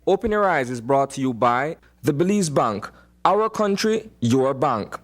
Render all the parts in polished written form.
Open Your Eyes is brought to you by the Belize Bank. Our country, your bank.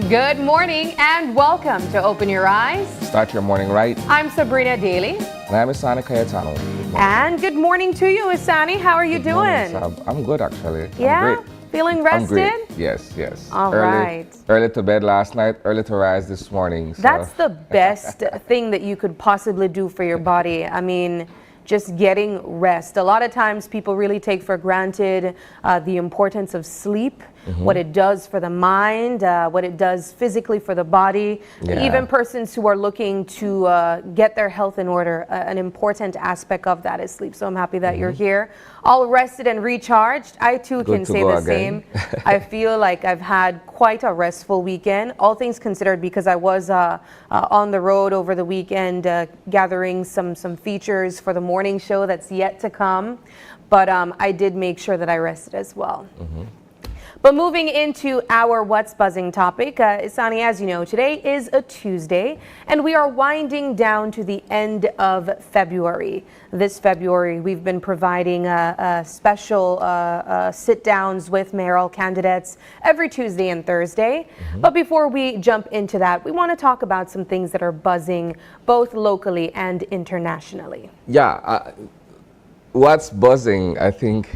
Good morning and welcome to Open Your Eyes. Start your morning right. I'm Sabrina Daly. And I'm Isani Cayetano. And good morning to you, Isani. How are you doing? Morning, I'm good, actually. Yeah? I'm great. Feeling rested? I'm great. Yes. All right. Early to bed last night, early to rise this morning. So. That's the best thing that you could possibly do for your body. I mean, just getting rest. A lot of times people really take for granted the importance of sleep, what it does for the mind, what it does physically for the body. Yeah. Even persons who are looking to get their health in order, an important aspect of that is sleep. So I'm happy that you're here, all rested and recharged. I too can say the same. I feel like I've had quite a restful weekend, all things considered, because I was on the road over the weekend gathering some features for the morning show that's yet to come. But I did make sure that I rested as well. But moving into our What's Buzzing topic, Isani, as you know, today is a Tuesday, and we are winding down to the end of February. This February, we've been providing special sit-downs with mayoral candidates every Tuesday and Thursday. But before we jump into that, we want to talk about some things that are buzzing both locally and internationally. Yeah, what's buzzing, I think,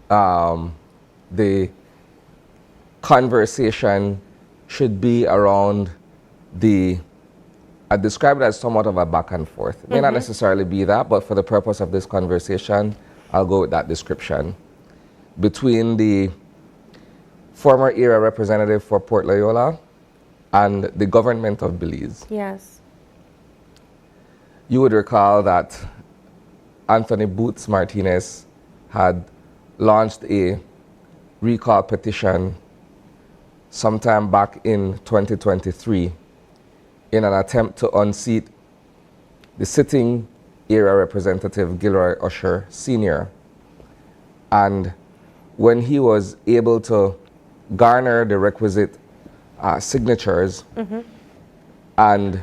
the conversation should be around I describe it as somewhat of a back and forth. It may not necessarily be that, but for the purpose of this conversation, I'll go with that description. Between the former era representative for Port Loyola and the government of Belize. Yes. You would recall that Anthony Boots Martinez had launched a recall petition sometime back in 2023 in an attempt to unseat the sitting era representative Gilroy Usher Sr. And when he was able to garner the requisite signatures and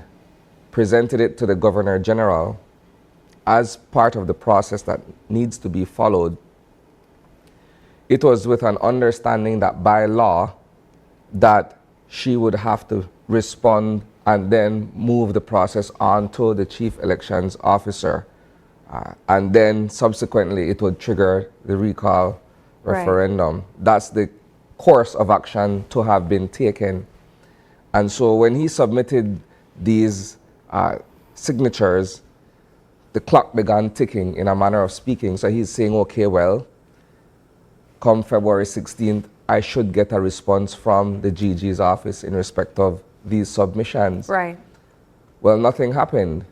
presented it to the Governor General as part of the process that needs to be followed, it was with an understanding that by law that she would have to respond and then move the process on to the Chief Elections Officer. And then subsequently it would trigger the recall referendum. That's the course of action to have been taken. And so when he submitted these signatures, the clock began ticking in a manner of speaking. So he's saying, okay, well, come February 16th, I should get a response from the GG's office in respect of these submissions. Right. Well, nothing happened.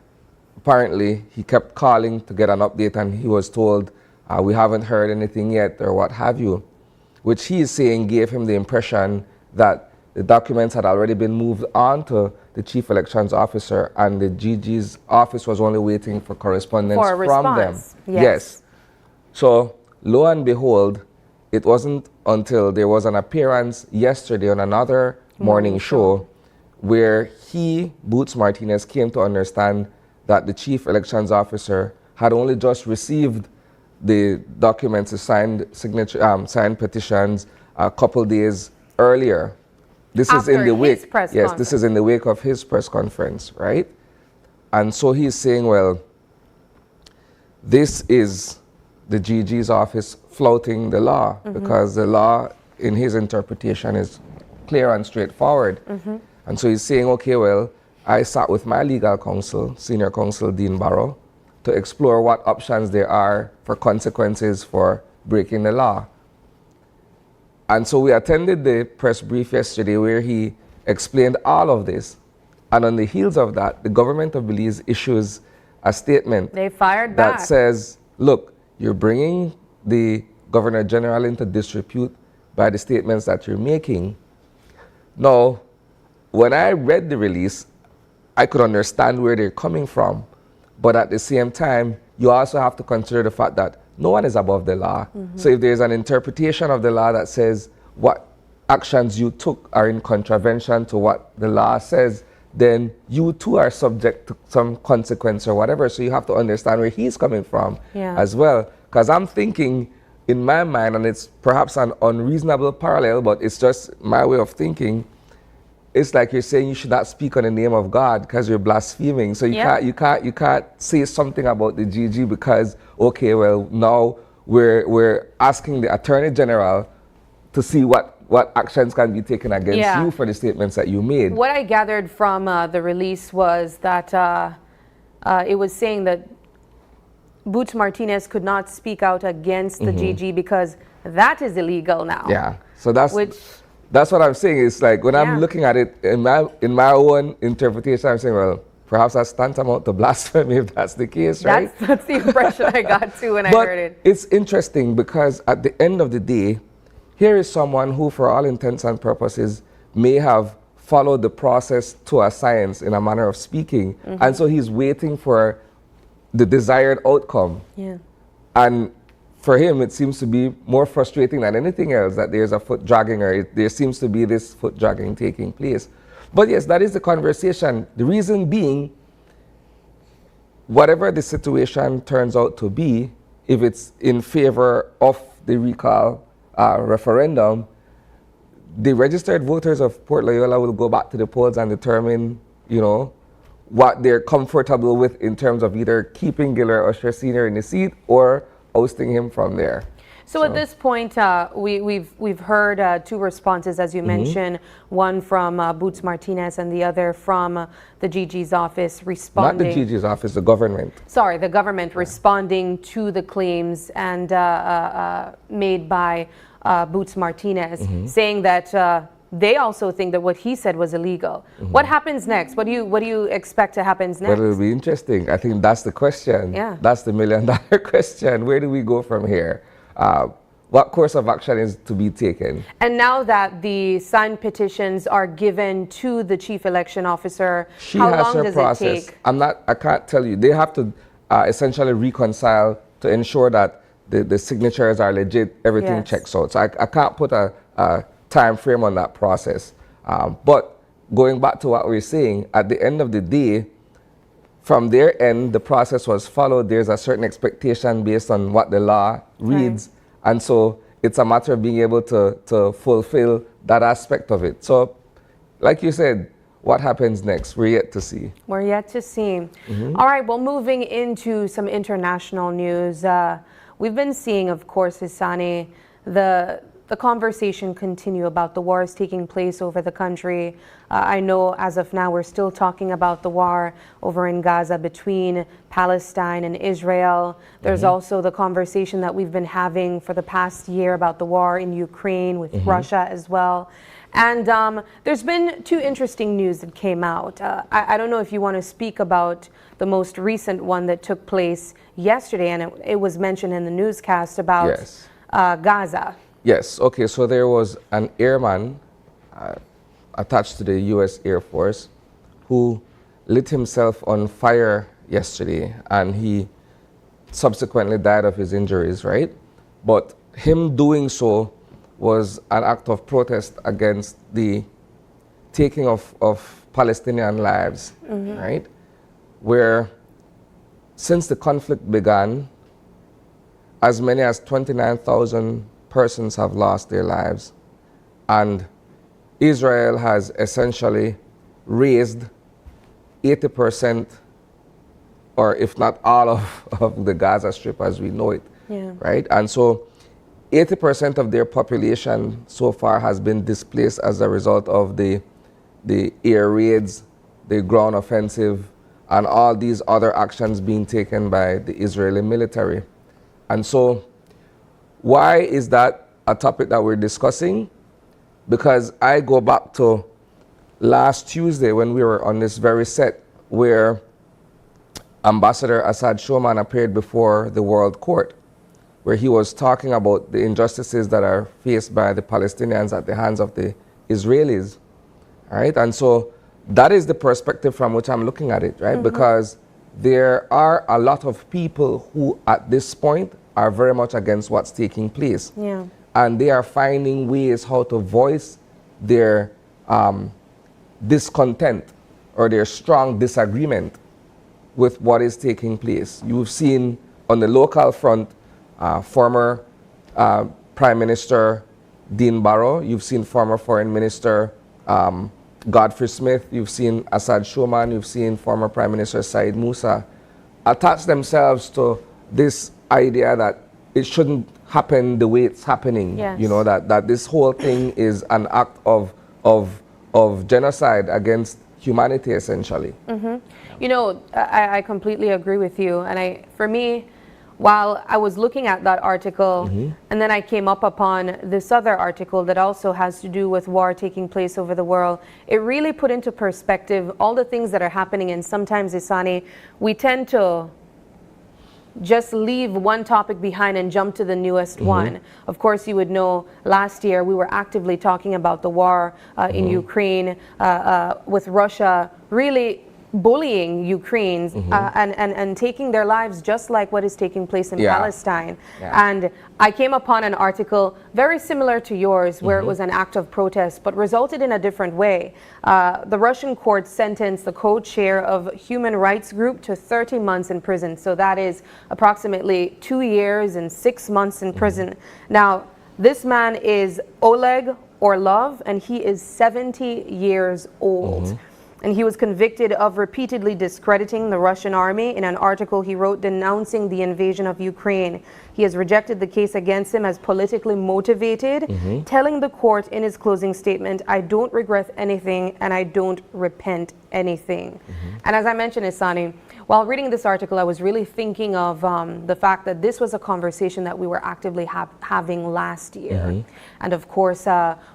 Apparently, he kept calling to get an update and he was told, we haven't heard anything yet or what have you, which he is saying gave him the impression that the documents had already been moved on to the Chief Elections Officer and the GG's office was only waiting for correspondence from them. Yes. So, lo and behold, it wasn't until there was an appearance yesterday on another morning show where Boots Martinez, came to understand that the Chief Elections Officer had only just received the documents, the signed petitions a couple days earlier. This is in the wake. Yes, this is in the wake of his press conference, right? And so he's saying, well, this is the GG's office flouting the law because the law, in his interpretation, is clear and straightforward. And so he's saying, okay, well, I sat with my legal counsel, senior counsel Dean Barrow, to explore what options there are for consequences for breaking the law. And so we attended the press brief yesterday where he explained all of this. And on the heels of that, the government of Belize issues a statement that says, look, you're bringing the Governor General into disrepute by the statements that you're making. Now, when I read the release, I could understand where they're coming from. But at the same time, you also have to consider the fact that no one is above the law. So if there's an interpretation of the law that says what actions you took are in contravention to what the law says, then you too are subject to some consequence or whatever. So you have to understand where he's coming from as well. Because I'm thinking in my mind, and it's perhaps an unreasonable parallel, but it's just my way of thinking. It's like you're saying you should not speak on the name of God because you're blaspheming. So you can't say something about the GG because, okay, well, now we're asking the Attorney General to see what actions can be taken against you for the statements that you made. What I gathered from the release was that it was saying that Boots Martinez could not speak out against the GG because that is illegal now. Yeah, so that's what I'm saying. It's like when I'm looking at it in my own interpretation, I'm saying, well, perhaps that's tantamount to blasphemy if that's the case, right? That's the impression I got too when I heard it. It's interesting because at the end of the day, here is someone who, for all intents and purposes, may have followed the process to a science in a manner of speaking. And so he's waiting for the desired outcome. And for him, it seems to be more frustrating than anything else that there's a foot dragging or there seems to be this foot dragging taking place. But yes, that is the conversation. The reason being, whatever the situation turns out to be, if it's in favor of the recall referendum, the registered voters of Port Loyola will go back to the polls and determine, what they're comfortable with in terms of either keeping Giller Usher Sr. in the seat or ousting him from there. So at this point, we've heard two responses, as you mentioned, one from Boots Martinez and the other from the GG's office responding. Not the GG's office, the government. Sorry, the government responding to the claims and made by Boots Martinez, saying that they also think that what he said was illegal. What happens next? What do you expect to happen next? Well, it'll be interesting. I think that's the question. That's the million-dollar question. Where do we go from here? What course of action is to be taken? And now that the signed petitions are given to the chief election officer, how long does it take? I can't tell you. They have to essentially reconcile to ensure that the signatures are legit, everything checks out. So I can't put a time frame on that process. But going back to what we're saying, at the end of the day, from their end, the process was followed. There's a certain expectation based on what the law reads. And so it's a matter of being able to fulfill that aspect of it. So, like you said, what happens next? We're yet to see. We're yet to see. All right, well, moving into some international news. We've been seeing, of course, Hisani, the conversation continue about the wars taking place over the country. I know as of now we're still talking about the war over in Gaza between Palestine and Israel. There's also the conversation that we've been having for the past year about the war in Ukraine with Russia as well. And there's been two interesting news that came out. I don't know if you want to speak about the most recent one that took place yesterday, and it was mentioned in the newscast about Gaza. Yes, okay, so there was an airman attached to the U.S. Air Force who lit himself on fire yesterday, and he subsequently died of his injuries, right? But him doing so was an act of protest against the taking of Palestinian lives, right? Where since the conflict began, as many as 29,000 persons have lost their lives, and Israel has essentially raised 80%, or if not all of the Gaza Strip as we know it, right? And so 80% of their population so far has been displaced as a result of the air raids, the ground offensive, and all these other actions being taken by the Israeli military. And so why is that a topic that we're discussing? Because I go back to last Tuesday when we were on this very set where Ambassador Assad Shoman appeared before the World Court. where he was talking about the injustices that are faced by the Palestinians at the hands of the Israelis, right? And so that is the perspective from which I'm looking at it, right? Because there are a lot of people who at this point are very much against what's taking place. Yeah. And they are finding ways how to voice their discontent or their strong disagreement with what is taking place. You've seen on the local front, former Prime Minister Dean Barrow, you've seen former Foreign Minister Godfrey Smith, you've seen Assad Shoman, you've seen former Prime Minister Said Musa attach themselves to this idea that it shouldn't happen the way it's happening. Yes. You know, that this whole thing is an act of genocide against humanity, essentially. You know, I completely agree with you. And for me, while I was looking at that article, and then I came up upon this other article that also has to do with war taking place over the world, it really put into perspective all the things that are happening. And sometimes, Isani, we tend to just leave one topic behind and jump to the newest one. Of course, you would know last year we were actively talking about the war in Ukraine with Russia really bullying Ukrainians and taking their lives just like what is taking place in Palestine. And I came upon an article very similar to yours where it was an act of protest but resulted in a different way. The Russian court sentenced the co-chair of human rights group to 30 months in prison. So that is approximately 2 years and 6 months in prison. Now, this man is Oleg Orlov, and he is 70 years old. And he was convicted of repeatedly discrediting the Russian army in an article he wrote denouncing the invasion of Ukraine. He has rejected the case against him as politically motivated, telling the court in his closing statement, "I don't regret anything and I don't repent anything." And as I mentioned, Isani, while reading this article, I was really thinking of the fact that this was a conversation that we were actively having last year. And of course,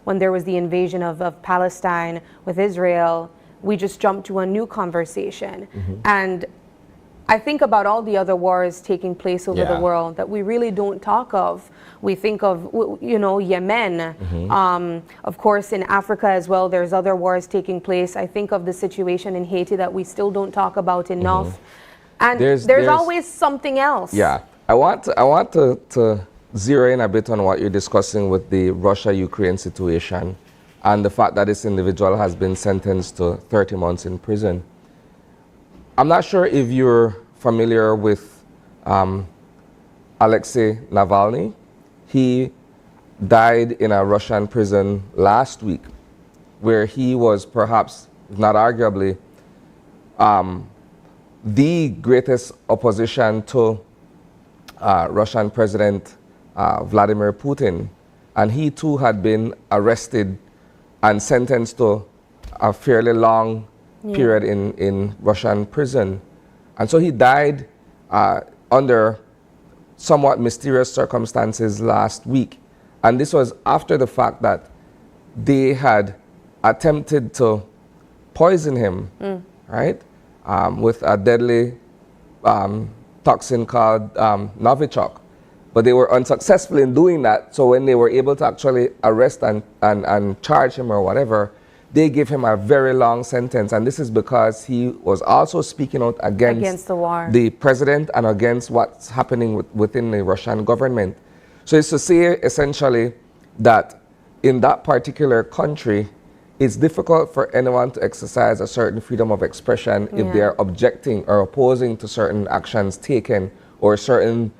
when there was the invasion of Palestine with Israel, we just jumped to a new conversation. And I think about all the other wars taking place over the world that we really don't talk of. We think of, you know, Yemen. Of course, in Africa as well, there's other wars taking place. I think of the situation in Haiti that we still don't talk about enough. And there's always something else. Yeah. I want to zero in a bit on what you're discussing with the Russia-Ukraine situation and the fact that this individual has been sentenced to 30 months in prison. I'm not sure if you're familiar with Alexei Navalny. He died in a Russian prison last week, where he was perhaps, not arguably, the greatest opposition to Russian President Vladimir Putin. And he too had been arrested and sentenced to a fairly long period in Russian prison. And so he died under somewhat mysterious circumstances last week. And this was after the fact that they had attempted to poison him, right, with a deadly toxin called Novichok. But they were unsuccessful in doing that. So when they were able to actually arrest and charge him or whatever, they gave him a very long sentence. And this is because he was also speaking out against the war, the president, and against what's happening within the Russian government. So it's to say essentially that in that particular country, it's difficult for anyone to exercise a certain freedom of expression if they are objecting or opposing to certain actions taken or certain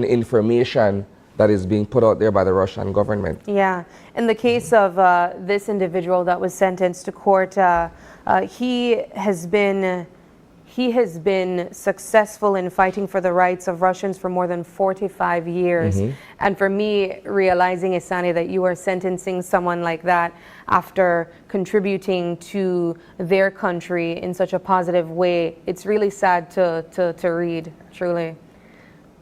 information that is being put out there by the Russian government. Yeah. In the case of this individual that was sentenced to court, he has been successful in fighting for the rights of Russians for more than 45 years. And for me, realizing, Isani, that you are sentencing someone like that after contributing to their country in such a positive way, it's really sad to read, truly.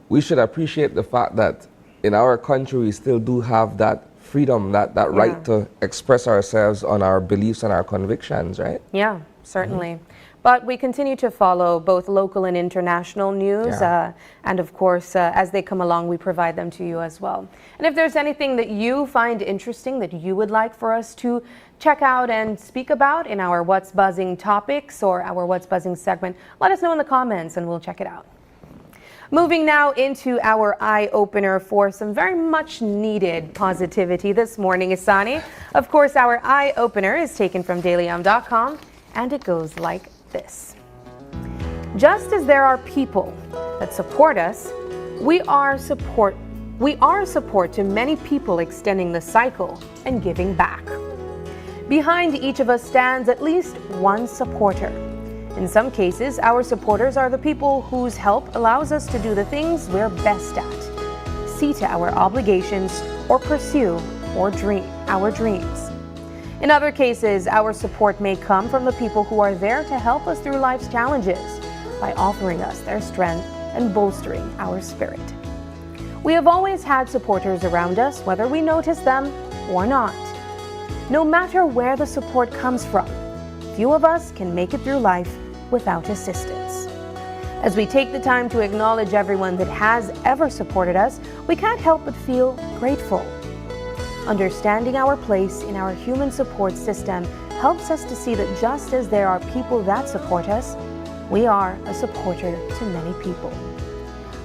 We should appreciate the fact that in our country we still do have that freedom, that right to express ourselves on our beliefs and our convictions, right? Yeah, certainly. But we continue to follow both local and international news. And of course, as they come along, we provide them to you as well. And if there's anything that you find interesting that you would like for us to check out and speak about in our What's Buzzing topics or our What's Buzzing segment, let us know in the comments and we'll check it out. Moving now into our eye-opener for some very much needed positivity this morning, Isani. Of course, our eye-opener is taken from dailyom.com and it goes like this. Just as there are people that support us, we are support to many people extending the cycle and giving back. Behind each of us stands at least one supporter. In some cases, our supporters are the people whose help allows us to do the things we're best at, see to our obligations, or pursue our dreams. In other cases, our support may come from the people who are there to help us through life's challenges by offering us their strength and bolstering our spirit. We have always had supporters around us, whether we notice them or not. No matter where the support comes from, few of us can make it through life without assistance. As we take the time to acknowledge everyone that has ever supported us, we can't help but feel grateful. Understanding our place in our human support system helps us to see that just as there are people that support us, we are a supporter to many people.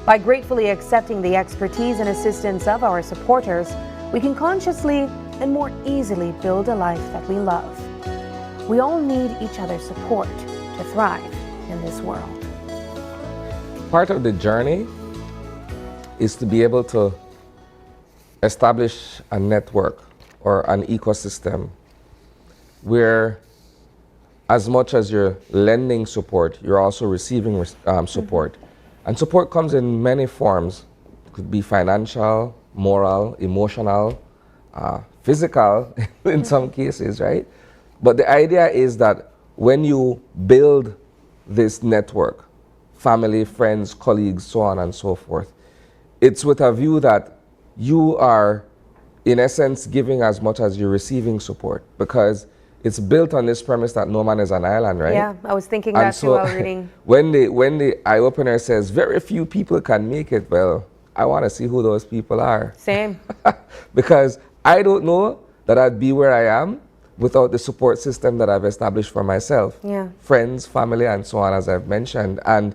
By gratefully accepting the expertise and assistance of our supporters, we can consciously and more easily build a life that we love. We all need each other's support to thrive in this world. Part of the journey is to be able to establish a network or an ecosystem where as much as you're lending support, you're also receiving support. And support comes in many forms. It could be financial, moral, emotional, physical in some cases, right? But the idea is that when you build this network, family, friends, colleagues, so on and so forth, it's with a view that you are, in essence, giving as much as you're receiving support, because it's built on this premise that no man is an island, right? Yeah, I was thinking that too while reading. when the eye-opener says very few people can make it, well, I want to see who those people are. Same. Because I don't know that I'd be where I am without the support system that I've established for myself. Yeah. Friends, family, and so on, as I've mentioned. And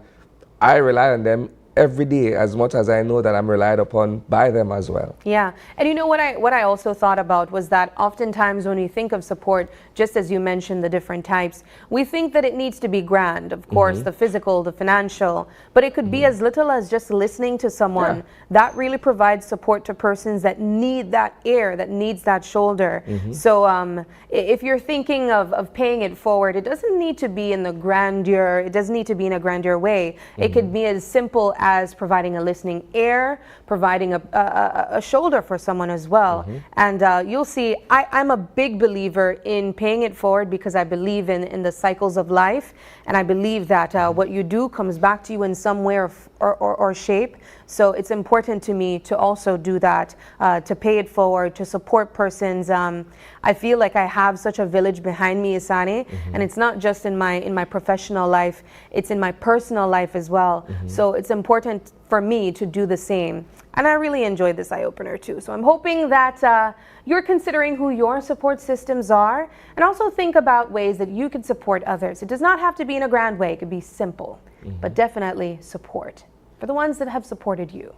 I rely on them every day as much as I know that I'm relied upon by them as well. Yeah. And you know what I also thought about was that oftentimes when you think of support, just as you mentioned the different types, we think that it needs to be grand, of course, the physical, the financial, but it could be as little as just listening to someone. That really provides support to persons that need that ear, that needs that shoulder. So if you're thinking of paying it forward, it doesn't need to be in the grandeur, it doesn't need to be in a grandeur way. It could be as simple as providing a listening ear, providing a shoulder for someone as well. And you'll see, I'm a big believer in paying it forward because I believe in the cycles of life. And I believe that what you do comes back to you in some way or shape. So it's important to me to also do that, to pay it forward, to support persons. I feel like I have such a village behind me, Isani, and it's not just in my professional life, it's in my personal life as well. So it's important for me to do the same. And I really enjoyed this eye-opener too. So I'm hoping that you're considering who your support systems are, and also think about ways that you can support others. It does not have to be in a grand way, it could be simple, but definitely support for the ones that have supported you.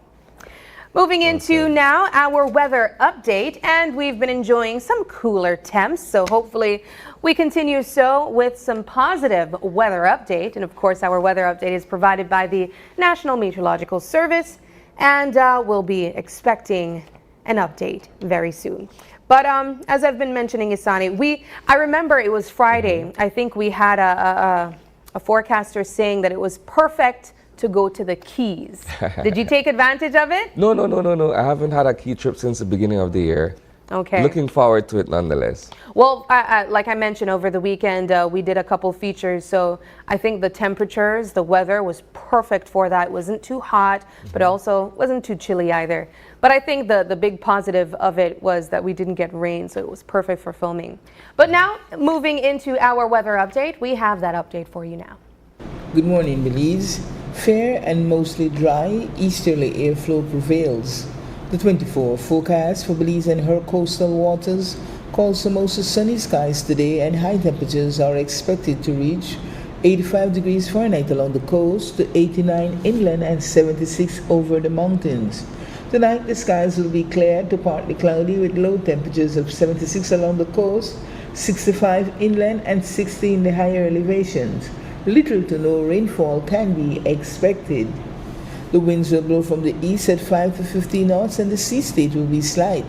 Moving into now our weather update, and we've been enjoying some cooler temps, so hopefully we continue so with some positive weather update. And of course our weather update is provided by the National Meteorological Service, and we'll be expecting an update very soon. But as I've been mentioning, Isani, I remember it was Friday. I think we had a forecaster saying that it was perfect to go to the Keys. Did you take advantage of it? No. I haven't had a key trip since the beginning of the year. Okay. Looking forward to it nonetheless. Well, like I mentioned over the weekend, we did a couple features. So I think the temperatures, the weather was perfect for that. It wasn't too hot, but also wasn't too chilly either. But I think the big positive of it was that we didn't get rain, so it was perfect for filming. But now, moving into our weather update, we have that update for you now. Good morning, Belize. Fair and mostly dry easterly airflow prevails. The 24 forecast for Belize and her coastal waters calls for mostly sunny skies today, and high temperatures are expected to reach 85 degrees Fahrenheit along the coast to 89 inland and 76 over the mountains. Tonight, the skies will be clear to partly cloudy with low temperatures of 76 along the coast, 65 inland and 60 in the higher elevations. Little to no rainfall can be expected. The winds will blow from the east at 5 to 15 knots, and the sea state will be slight.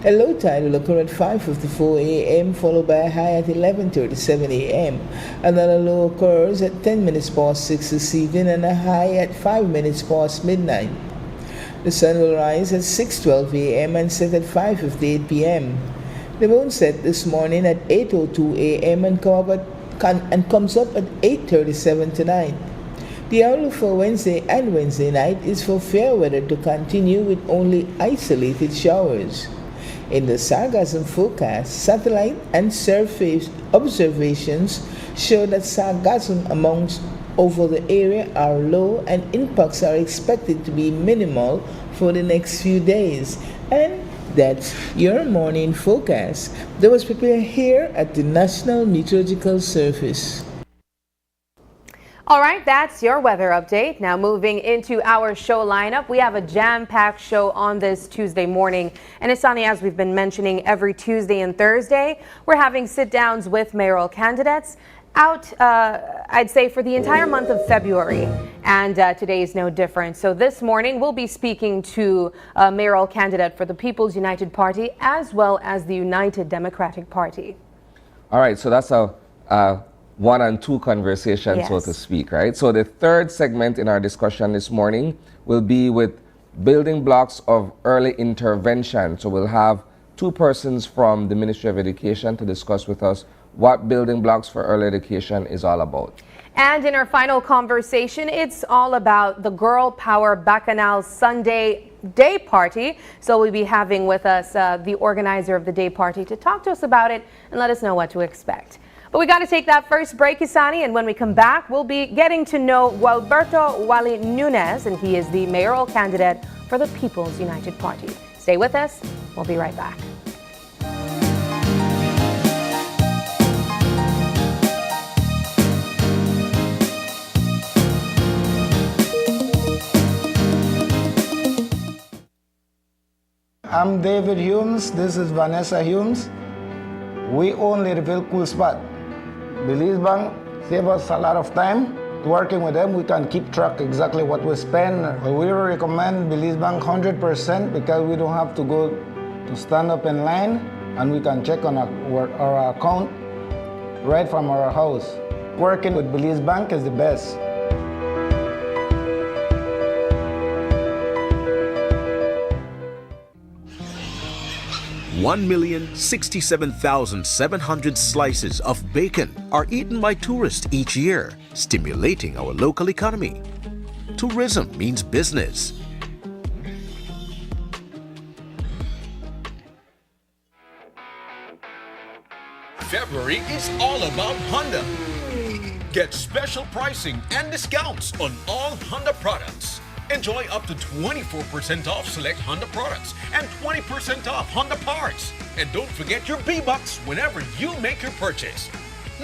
A low tide will occur at 5:54 a.m. followed by a high at 11:37 a.m. Another low occurs at 10 minutes past 6 this evening and a high at 5 minutes past midnight. The sun will rise at 6:12 a.m. and set at 5:58 p.m. The moon set this morning at 8:02 a.m. and comes up at 8:37 tonight. The outlook for Wednesday and Wednesday night is for fair weather to continue with only isolated showers. In the sargassum forecast, satellite and surface observations show that sargassum amounts over the area are low and impacts are expected to be minimal for the next few days. And that's your morning forecast that was prepared here at the National Meteorological Service. All right, that's your weather update. Now moving into our show lineup, we have a jam-packed show on this Tuesday morning. And it's sunny, as we've been mentioning, every Tuesday and Thursday. We're having sit-downs with mayoral candidates out, I'd say, for the entire month of February. And today is no different. So this morning, we'll be speaking to a mayoral candidate for the People's United Party as well as the United Democratic Party. All right, so that's a one-on-two conversation, Yes. so to speak, right? So the third segment in our discussion this morning will be with building blocks of early intervention. So we'll have two persons from the Ministry of Education to discuss with us what building blocks for early education is all about. And in our final conversation, it's all about the Girl Power Bacchanal Sunday Day Party. So we'll be having with us the organizer of the day party to talk to us about it and let us know what to expect. But we got to take that first break, Isani, and when we come back, we'll be getting to know Gualberto Nunez, and he is the mayoral candidate for the People's United Party. Stay with us. We'll be right back. I'm David Humes. This is Vanessa Humes. We own Littleville Cool Spot. Belize Bank save us a lot of time. Working with them, we can keep track exactly what we spend. We recommend Belize Bank 100% because we don't have to go to stand up in line, and we can check on our account right from our house. Working with Belize Bank is the best. $1,067,700 slices of bacon are eaten by tourists each year, stimulating our local economy. Tourism means business. February is all about Honda. Get special pricing and discounts on all Honda products. Enjoy up to 24% off select Honda products and 20% off Honda parts. And don't forget your B-Bucks whenever you make your purchase.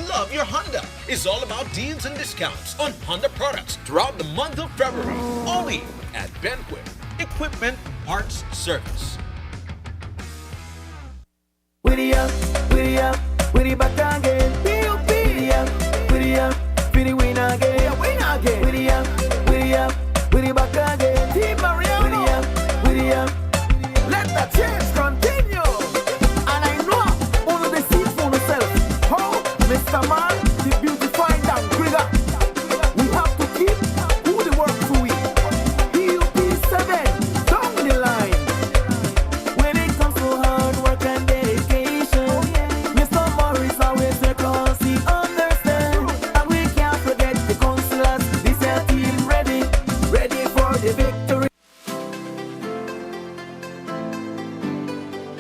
Love your Honda is all about deals and discounts on Honda products throughout the month of February. Only at Benquip Equipment Parts Service. Widdy up, widdy back again. Widdy up, widdy win again. Widdy up, widdy back again. Team Mariano. Widdy up, let the change continue. And I know all of the seats for myself. How, Mr. Man, the beautifying that trigger. We have to keep who the work to win. PUP 7 down the line. When it comes to hard work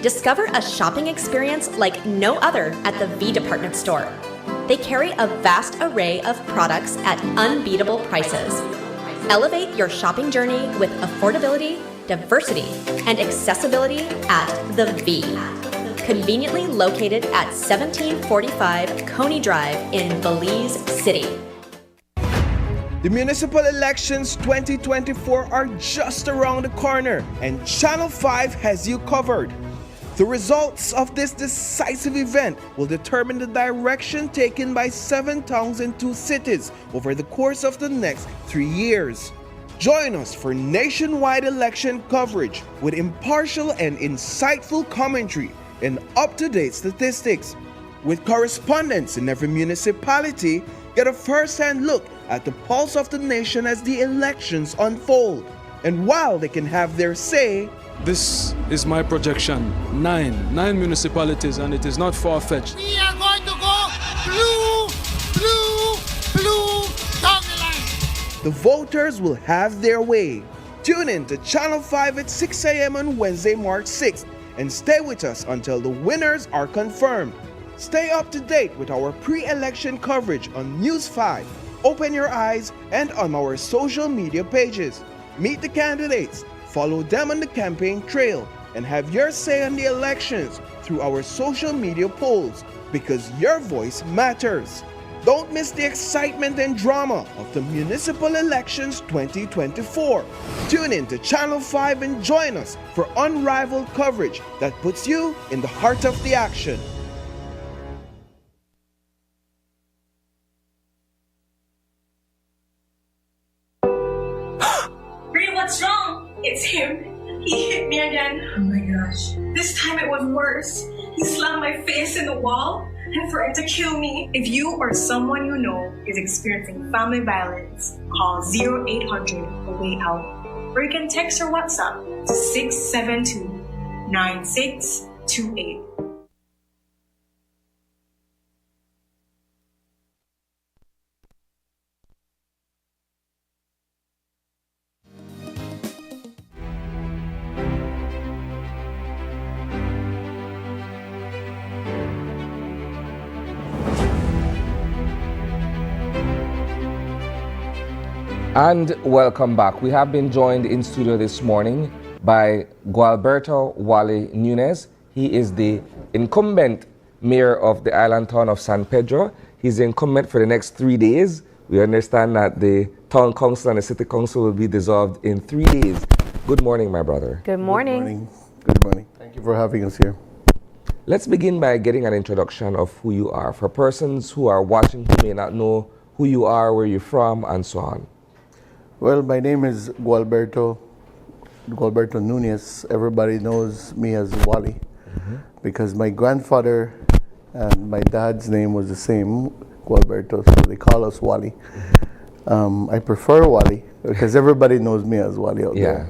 Discover a shopping experience like no other at the V Department Store. They carry a vast array of products at unbeatable prices. Elevate your shopping journey with affordability, diversity, and accessibility at the V. Conveniently located at 1745 Coney Drive in Belize City. The municipal elections 2024 are just around the corner, and Channel 5 has you covered. The results of this decisive event will determine the direction taken by 7 towns and 2 cities over the course of the next 3 years. Join us for nationwide election coverage with impartial and insightful commentary and up-to-date statistics. With correspondents in every municipality, get a first-hand look at the pulse of the nation as the elections unfold. And while they can have their say, this is my projection. 9 municipalities, and it is not far-fetched. We are going to go blue down the line. The voters will have their way. Tune in to Channel 5 at 6 a.m. on Wednesday, March 6th, and stay with us until the winners are confirmed. Stay up to date with our pre-election coverage on News 5, Open Your Eyes, and on our social media pages. Meet the candidates, follow them on the campaign trail, and have your say on the elections through our social media polls, because your voice matters. Don't miss the excitement and drama of the municipal elections 2024. Tune in to Channel 5 and join us for unrivaled coverage that puts you in the heart of the action. What's wrong? It's him. He hit me again. Oh my gosh. This time it was worse. He slammed my face in the wall and threatened to kill me. If you or someone you know is experiencing family violence, call 0800 A Way Out. Or you can text or WhatsApp to 672-9628. And welcome back. We have been joined in studio this morning by Gualberto Nunez. He is the incumbent mayor of the island town of San Pedro. He's the incumbent for the next 3 days. We understand that the town council and the city council will be dissolved in 3 days. Good morning, my brother. Good morning. Good morning. Good morning. Thank you for having us here. Let's begin by getting an introduction of who you are for persons who are watching who may not know who you are, where you're from, and so on. Well, my name is Gualberto Nunez. Everybody knows me as Wally because my grandfather and my dad's name was the same, Gualberto, so they call us Wally. I prefer Wally because everybody knows me as Wally out there.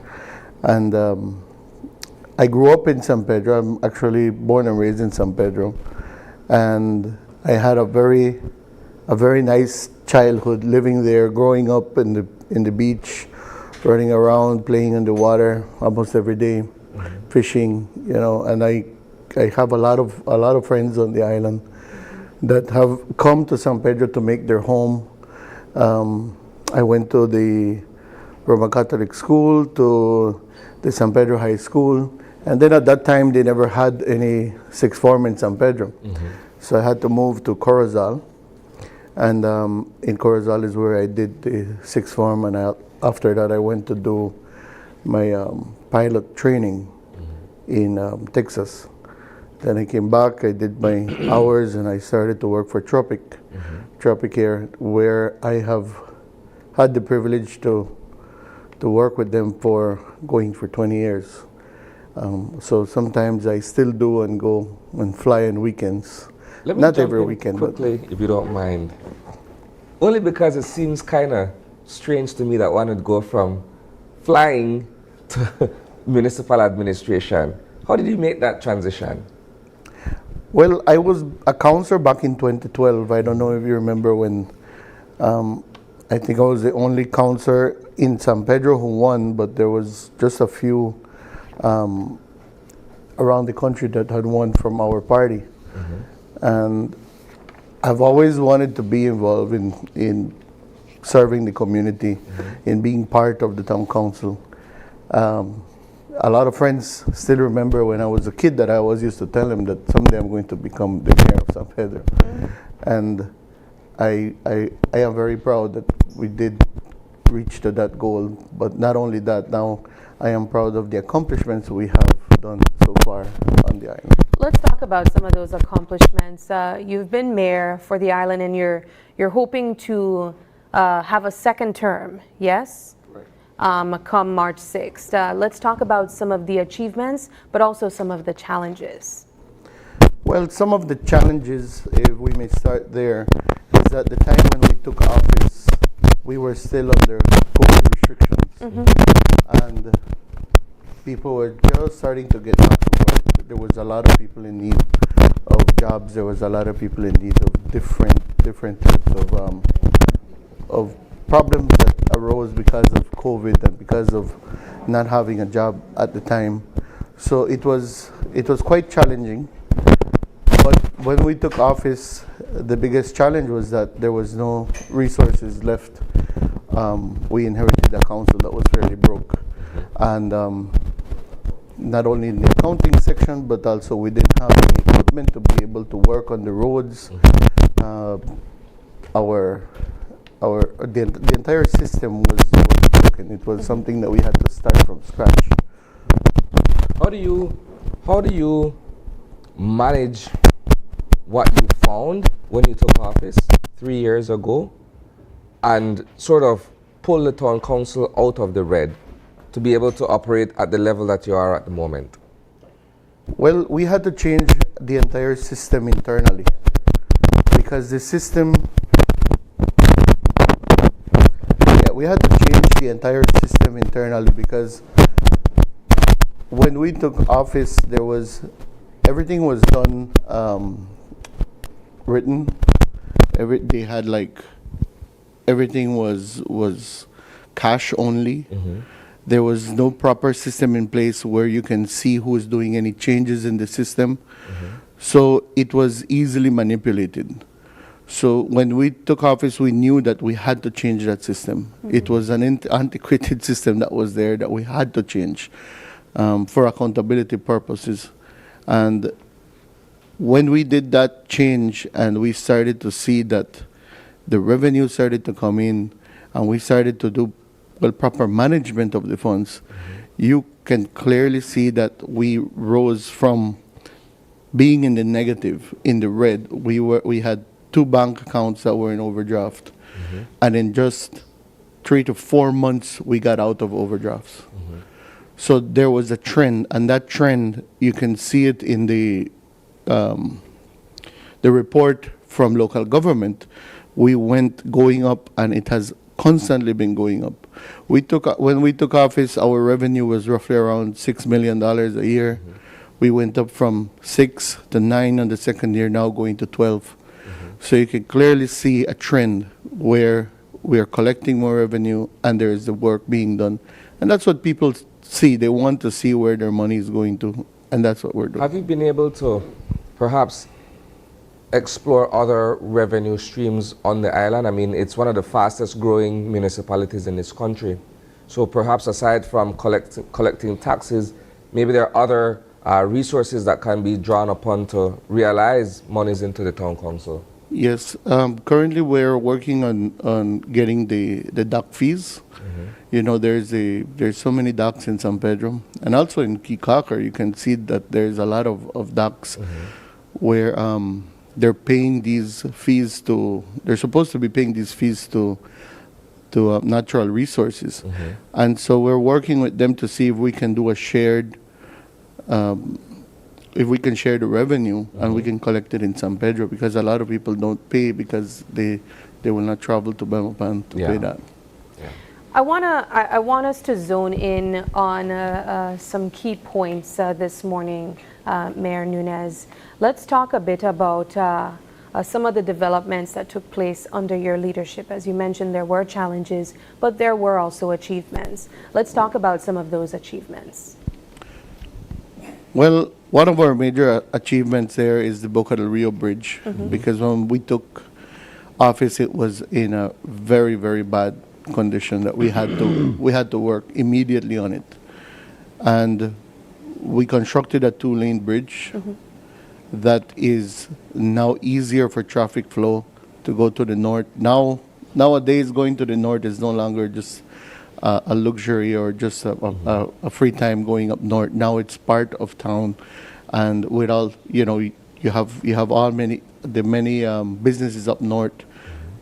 And I grew up in San Pedro. I'm actually born and raised in San Pedro. And I had a very nice childhood living there, growing up in the beach, running around, playing in the water almost every day, fishing, you know. And I have a lot of friends on the island that have come to San Pedro to make their home. I went to the Roman Catholic school, to the San Pedro High School, and then at that time they never had any sixth form in San Pedro, so I had to move to Corozal. And in Corozal is where I did the sixth form, and after that I went to do my pilot training in Texas. Then I came back, I did my hours, and I started to work for Tropic Air, where I have had the privilege to work with them for 20 years. So sometimes I still do and go and fly on weekends. Not every weekend. Quickly, if you don't mind. Only because it seems kind of strange to me that one would go from flying to municipal administration. How did you make that transition? Well, I was a councillor back in 2012. I don't know if you remember when I think I was the only councillor in San Pedro who won, but there was just a few around the country that had won from our party. And I've always wanted to be involved in serving the community, in being part of the town council. A lot of friends still remember when I was a kid that I always used to tell them that someday I'm going to become the mayor of San Pedro. And I am very proud that we did reach to that goal. But not only that, now I am proud of the accomplishments we have done so far on the island. Let's talk about some of those accomplishments. You've been mayor for the island, and you're hoping to have a second term, yes? Come March 6th. Let's talk about some of the achievements, but also some of the challenges. Well, some of the challenges, if we may start there, is at the time when we took office, we were still under COVID restrictions. And people were just starting to get back to work. There was a lot of people in need of jobs. There was a lot of people in need of different types of problems that arose because of COVID and because of not having a job at the time. So it was quite challenging. But when we took office, the biggest challenge was that there was no resources left. We inherited a council that was fairly broke. And not only in the accounting section, but also we didn't have the equipment to be able to work on the roads. The entire system was broken. It was something that we had to start from scratch. How do you manage what you found when you took office 3 years ago and sort of pull the town council out of the red to be able to operate at the level that you are at the moment? Well, we had to change the entire system internally because the system, we had to change the entire system internally because when we took office, everything was done written. They had everything was cash only. There was no proper system in place where you can see who is doing any changes in the system. So it was easily manipulated. So when we took office, we knew that we had to change that system. It was an antiquated system that was there that we had to change for accountability purposes. And when we did that change and we started to see that the revenue started to come in and we started to do proper management of the funds, you can clearly see that we rose from being in the negative, in the red. We had 2 bank accounts that were in overdraft. And in just 3 to 4 months, we got out of overdrafts. So there was a trend, and that trend, you can see it in the report from local government. We went going up, and it has constantly been going up. When we took office, our revenue was roughly around $6 million a year. We went up from 6 to 9 on the second year, now going to 12. So you can clearly see a trend where we are collecting more revenue and there is the work being done. And that's what people see. They want to see where their money is going to, and that's what we're doing. Have you been able to perhaps explore other revenue streams on the island? I mean, it's one of the fastest growing municipalities in this country. So perhaps aside from collecting taxes, maybe there are other resources that can be drawn upon to realize monies into the town council. Yes, currently we're working on getting the dock fees. You know, there's so many docks in San Pedro, and also in Kikaker, you can see that there's a lot of docks where they're paying these fees they're supposed to be paying these fees to natural resources. And so we're working with them to see if we can do a shared, if we can share the revenue and we can collect it in San Pedro, because a lot of people don't pay because they will not travel to Belmopan to pay that. I want us to zone in on some key points this morning, Mayor Nunez. Let's talk a bit about some of the developments that took place under your leadership. As you mentioned, there were challenges, but there were also achievements. Let's talk about some of those achievements. Well, one of our major achievements there is the Boca del Rio Bridge, because when we took office, it was in a very, very bad condition that we had to work immediately on it, and we constructed a 2-lane bridge that is now easier for traffic flow to go to the north. Nowadays, going to the north is no longer just a luxury or just a free time going up north. Now it's part of town, and with all, you have many businesses up north,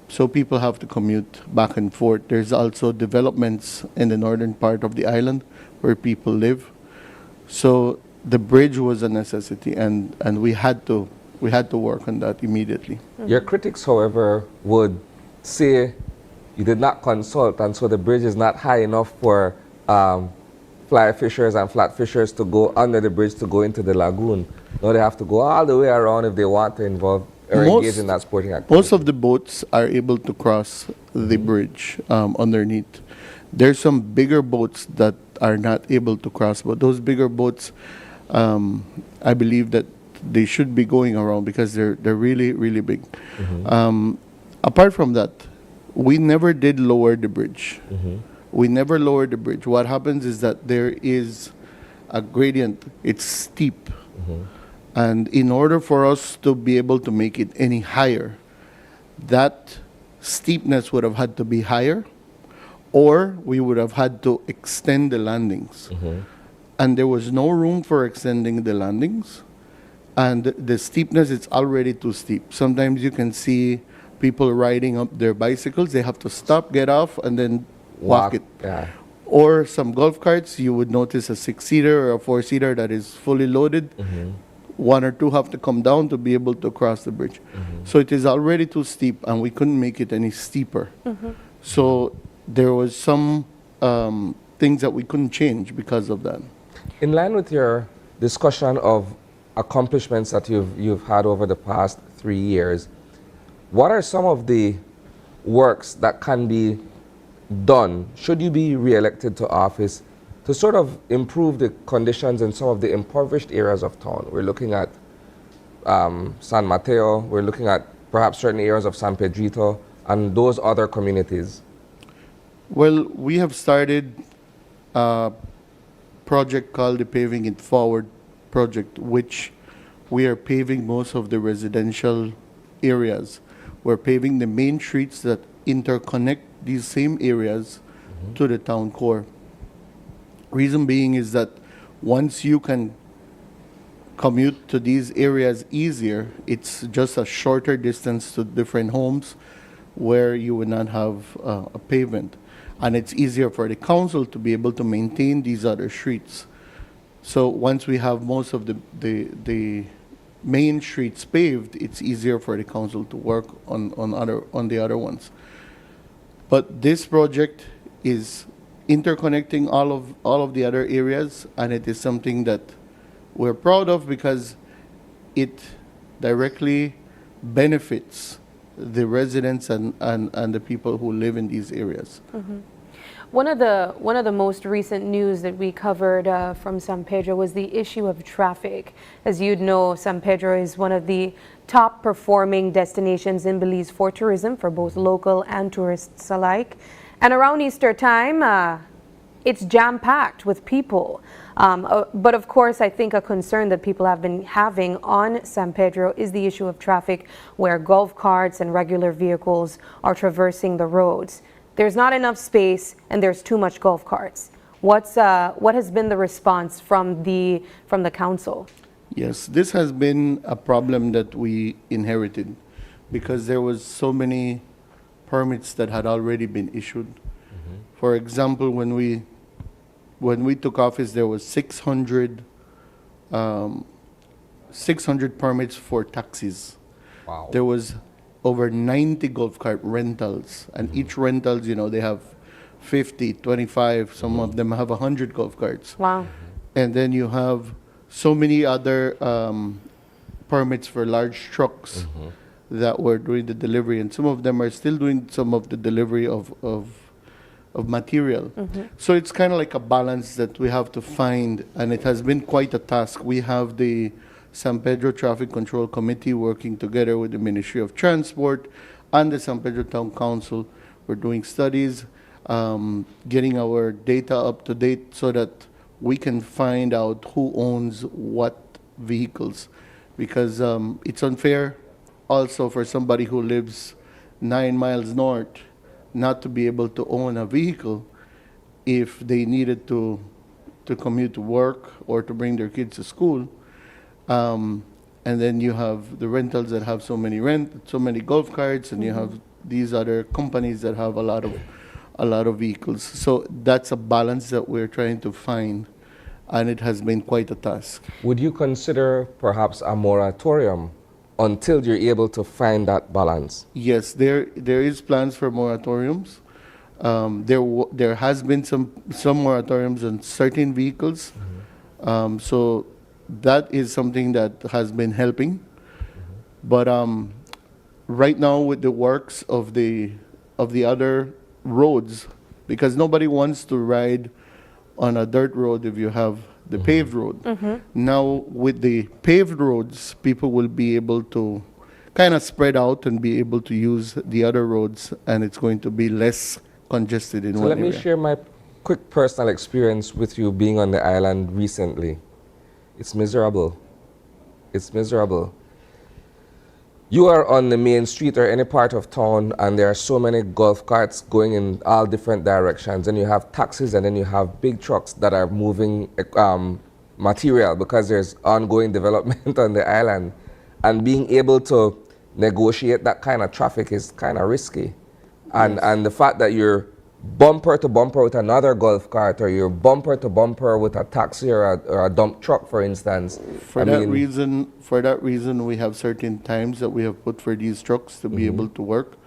so people have to commute back and forth. There's also developments in the northern part of the island where people live, so the bridge was a necessity, and we had to work on that immediately. Your critics, however, would say you did not consult, and so the bridge is not high enough for fly fishers and flat fishers to go under the bridge to go into the lagoon. Now they have to go all the way around if they want to involve or engage in that sporting activity. Most of the boats are able to cross the bridge underneath. There's some bigger boats that are not able to cross, but those bigger boats, I believe that they should be going around because they're really, really big. Apart from that, we never did lower the bridge. We never lowered the bridge. What happens is that there is a gradient. It's steep. And in order for us to be able to make it any higher, that steepness would have had to be higher, or we would have had to extend the landings. And there was no room for extending the landings. And the steepness is already too steep. Sometimes you can see people riding up their bicycles. They have to stop, get off, and then walk it. Yeah. Or some golf carts, you would notice a 6-seater or a 4-seater that is fully loaded. 1 or 2 have to come down to be able to cross the bridge. So it is already too steep, and we couldn't make it any steeper. So there was some things that we couldn't change because of that. In line with your discussion of accomplishments that you've had over the past 3 years, what are some of the works that can be done, should you be re-elected to office, to sort of improve the conditions in some of the impoverished areas of town? We're looking at San Mateo, we're looking at perhaps certain areas of San Pedrito and those other communities. Well, we have started a project called the Paving It Forward project, which we are paving most of the residential areas. We're paving the main streets that interconnect these same areas to the town core. Reason being is that once you can commute to these areas easier, it's just a shorter distance to different homes where you would not have a pavement. And it's easier for the council to be able to maintain these other streets. So once we have most of the main streets paved, it's easier for the council to work on the other ones. But this project is interconnecting all of the other areas, and it is something that we're proud of because it directly benefits the residents and the people who live in these areas. One of the most recent news that we covered from San Pedro was the issue of traffic. As you'd know, San Pedro is one of the top performing destinations in Belize for tourism for both local and tourists alike. And around Easter time, it's jam-packed with people. But of course, I think a concern that people have been having on San Pedro is the issue of traffic, where golf carts and regular vehicles are traversing the roads. There's not enough space and there's too much golf carts. What has been the response from the council? Yes, this has been a problem that we inherited because there was so many permits that had already been issued. For example, when we took office, there was 600 permits for taxis. Wow. There was over 90 golf cart rentals, and each rentals, they have 50, 25, some of them have 100 golf carts. Wow. And then you have so many other permits for large trucks that were doing the delivery, and some of them are still doing some of the delivery of of material. So it's kind of like a balance that we have to find, and it has been quite a task. We have the San Pedro Traffic Control Committee working together with the Ministry of Transport and the San Pedro Town Council. We're doing studies, getting our data up to date so that we can find out who owns what vehicles, because it's unfair also for somebody who lives 9 miles north not to be able to own a vehicle if they needed to commute to work or to bring their kids to school. And then you have the rentals that have so many golf carts, and you have these other companies that have a lot of vehicles. So that's a balance that we're trying to find, and it has been quite a task. Would you consider perhaps a moratorium until you're able to find that balance? Yes, there is plans for moratoriums. There has been some moratoriums on certain vehicles. So that is something that has been helping. But right now with the works of the other roads, because nobody wants to ride on a dirt road if you have the paved road. Now with the paved roads, people will be able to kind of spread out and be able to use the other roads, and it's going to be less congested in one area. So let me share my quick personal experience with you being on the island recently. It's miserable. It's miserable. You are on the main street or any part of town, and there are so many golf carts going in all different directions, and you have taxis, and then you have big trucks that are moving material because there's ongoing development on the island. And being able to negotiate that kind of traffic is kind of risky. And the fact that you're bumper to bumper with another golf cart, or you're bumper to bumper with a taxi or a dump truck, for instance. For that reason, we have certain times that we have put for these trucks to be able to work.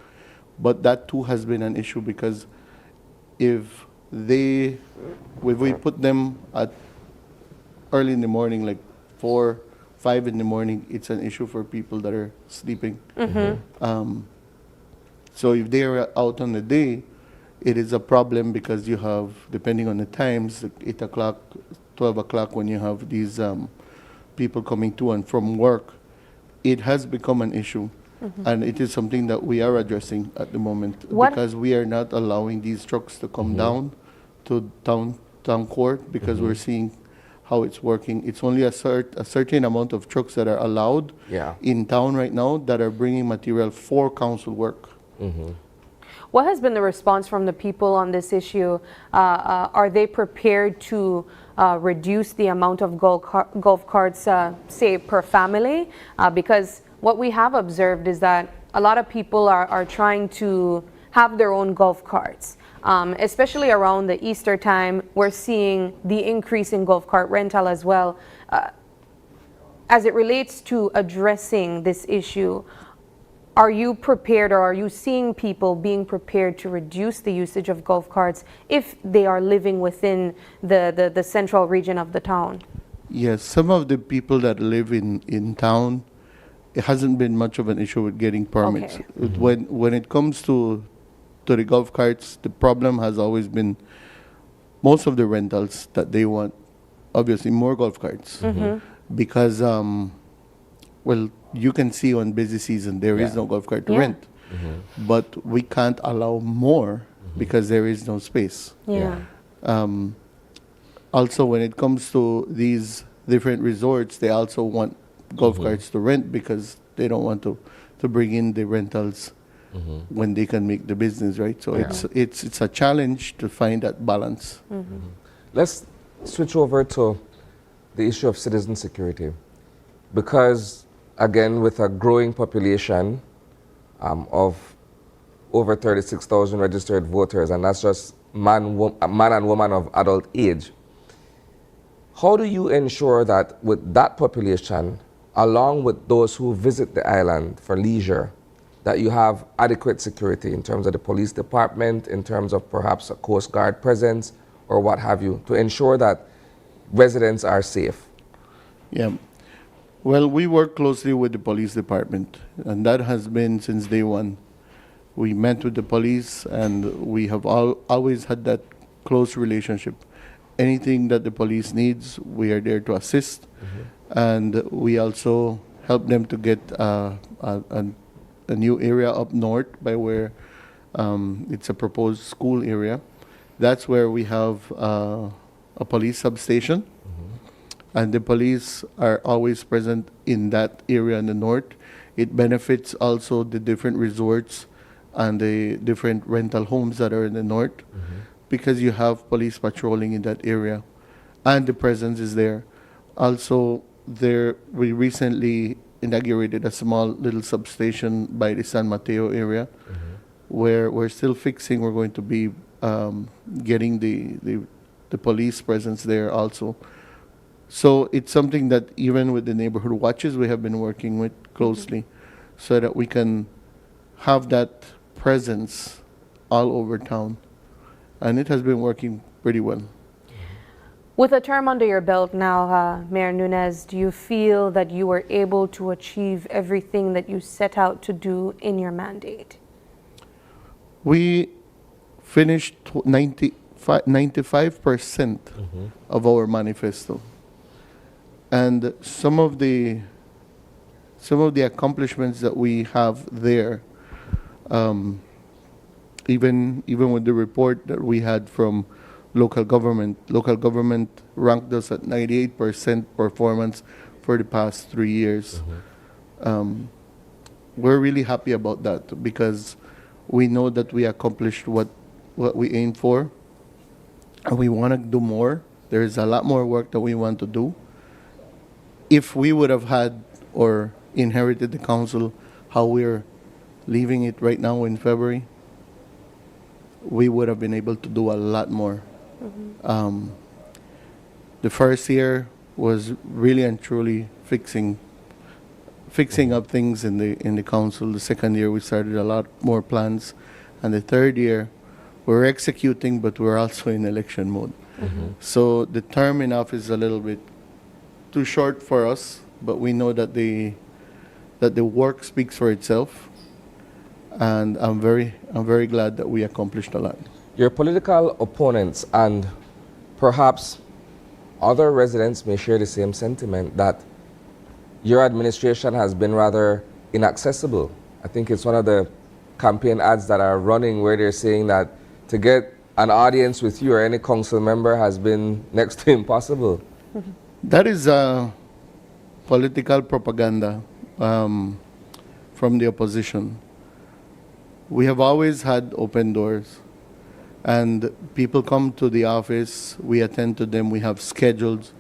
But that too has been an issue, because if we put them at early in the morning, like 4, 5 in the morning, it's an issue for people that are sleeping. So if they are out on the day, it is a problem, because you have, depending on the times, 8 o'clock, 12 o'clock, when you have these people coming to and from work, it has become an issue. And it is something that we are addressing at the moment, because we are not allowing these trucks to come down to town court, because we're seeing how it's working. It's only a certain amount of trucks that are allowed in town right now that are bringing material for council work. What has been the response from the people on this issue? Are they prepared to reduce the amount of golf carts, say, per family? Because what we have observed is that a lot of people are trying to have their own golf carts. Especially around the Easter time, we're seeing the increase in golf cart rental as well. As it relates to addressing this issue, are you prepared, or are you seeing people being prepared to reduce the usage of golf carts if they are living within the central region of the town? Yes, some of the people that live in town, it hasn't been much of an issue with getting permits. When it comes to the golf carts, the problem has always been most of the rentals that they want, obviously, more golf carts. Because, well, you can see on busy season there is no golf cart to rent. But we can't allow more because there is no space. Also, when it comes to these different resorts, they also want golf carts to rent, because they don't want to bring in the rentals when they can make the business, right? So it's a challenge to find that balance. Let's switch over to the issue of citizen security, because again, with a growing population of over 36,000 registered voters, and that's just man and woman of adult age, how do you ensure that with that population, along with those who visit the island for leisure, that you have adequate security in terms of the police department, in terms of perhaps a Coast Guard presence, or what have you, to ensure that residents are safe? Yeah. Well, we work closely with the police department, and that has been since day one. We met with the police, and we have always had that close relationship. Anything that the police needs, we are there to assist, and we also help them to get a new area up north by where it's a proposed school area. That's where we have a police substation, and the police are always present in that area in the north. It benefits also the different resorts and the different rental homes that are in the north, because you have police patrolling in that area, and the presence is there. Also, we recently inaugurated a small little substation by the San Mateo area, where we're still fixing. We're going to be getting the police presence there also. So it's something that even with the neighborhood watches, we have been working with closely, so that we can have that presence all over town. And it has been working pretty well. With a term under your belt now, Mayor Nunez, do you feel that you were able to achieve everything that you set out to do in your mandate? We finished 95% of our manifesto. And some of the accomplishments that we have there, even with the report that we had from local government ranked us at 98% performance for the past 3 years. We're really happy about that, because we know that we accomplished what we aimed for, and we want to do more. There is a lot more work that we want to do. If we would have had or inherited the council how we're leaving it right now in February, we would have been able to do a lot more. The first year was really and truly fixing up things in the council. The second year we started a lot more plans, and the third year we're executing, but we're also in election mode. So the term in office is a little bit too short for us, but we know that the work speaks for itself, and I'm very glad that we accomplished a lot. Your political opponents and perhaps other residents may share the same sentiment that your administration has been rather inaccessible. I think it's one of the campaign ads that are running where they're saying that to get an audience with you or any council member has been next to impossible. That is political propaganda from the opposition. We have always had open doors, and people come to the office, we attend to them, we have schedules.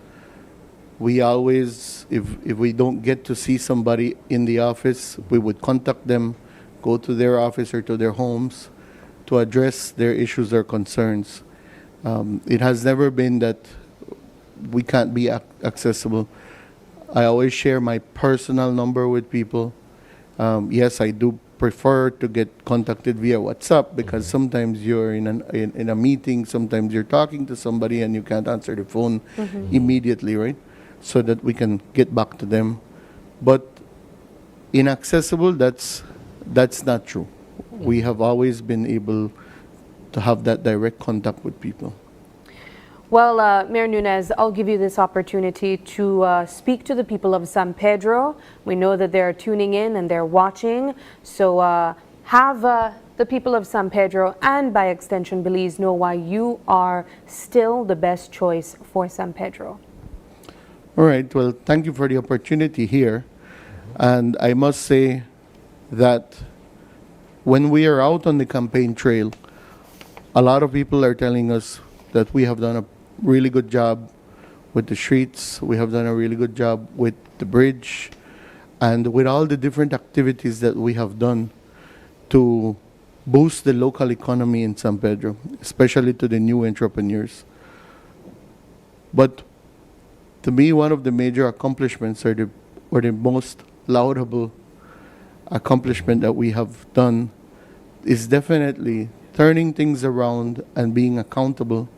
We always, if we don't get to see somebody in the office, we would contact them, go to their office or to their homes to address their issues or concerns. It has never been that we can't be accessible. I always share my personal number with people. Yes, I do prefer to get contacted via WhatsApp, because sometimes you're in a meeting, sometimes you're talking to somebody and you can't answer the phone immediately, right? So that we can get back to them. But inaccessible, that's not true. We have always been able to have that direct contact with people. Well, Mayor Nunez, I'll give you this opportunity to speak to the people of San Pedro. We know that they're tuning in and they're watching. So have the people of San Pedro and by extension Belize know why you are still the best choice for San Pedro. All right. Well, thank you for the opportunity here. And I must say that when we are out on the campaign trail, a lot of people are telling us that we have done a really good job with the streets. We have done a really good job with the bridge, and with all the different activities that we have done to boost the local economy in San Pedro, especially to the new entrepreneurs. But to me, one of the major accomplishments or the most laudable accomplishment that we have done is definitely turning things around and being accountable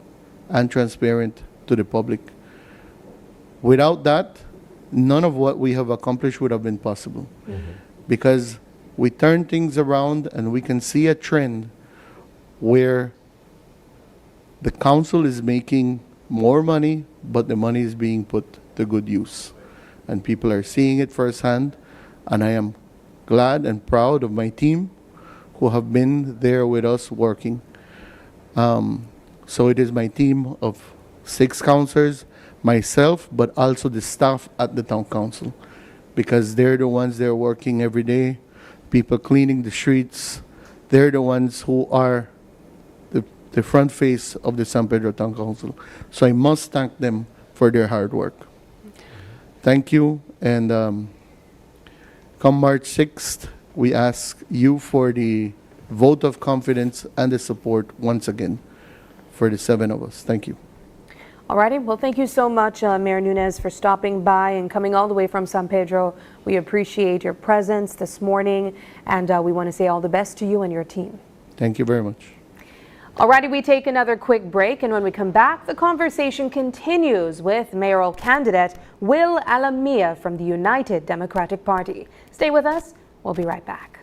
and transparent to the public. Without that, none of what we have accomplished would have been possible. Because we turn things around and we can see a trend where the council is making more money, but the money is being put to good use. And people are seeing it firsthand, and I am glad and proud of my team who have been there with us working. So it is my team of 6 councillors, myself, but also the staff at the town council, because they're the ones that are working every day, people cleaning the streets. They're the ones who are the front face of the San Pedro Town Council. So I must thank them for their hard work. Thank you, and come March 6th, we ask you for the vote of confidence and the support once again for the 7 of us. Thank you. Alrighty, well, thank you so much, Mayor Nunez, for stopping by and coming all the way from San Pedro. We appreciate your presence this morning, and we want to say all the best to you and your team. Thank you very much. Alrighty, we take another quick break, and when we come back, the conversation continues with mayoral candidate Will Alamia from the United Democratic Party. Stay with us. We'll be right back.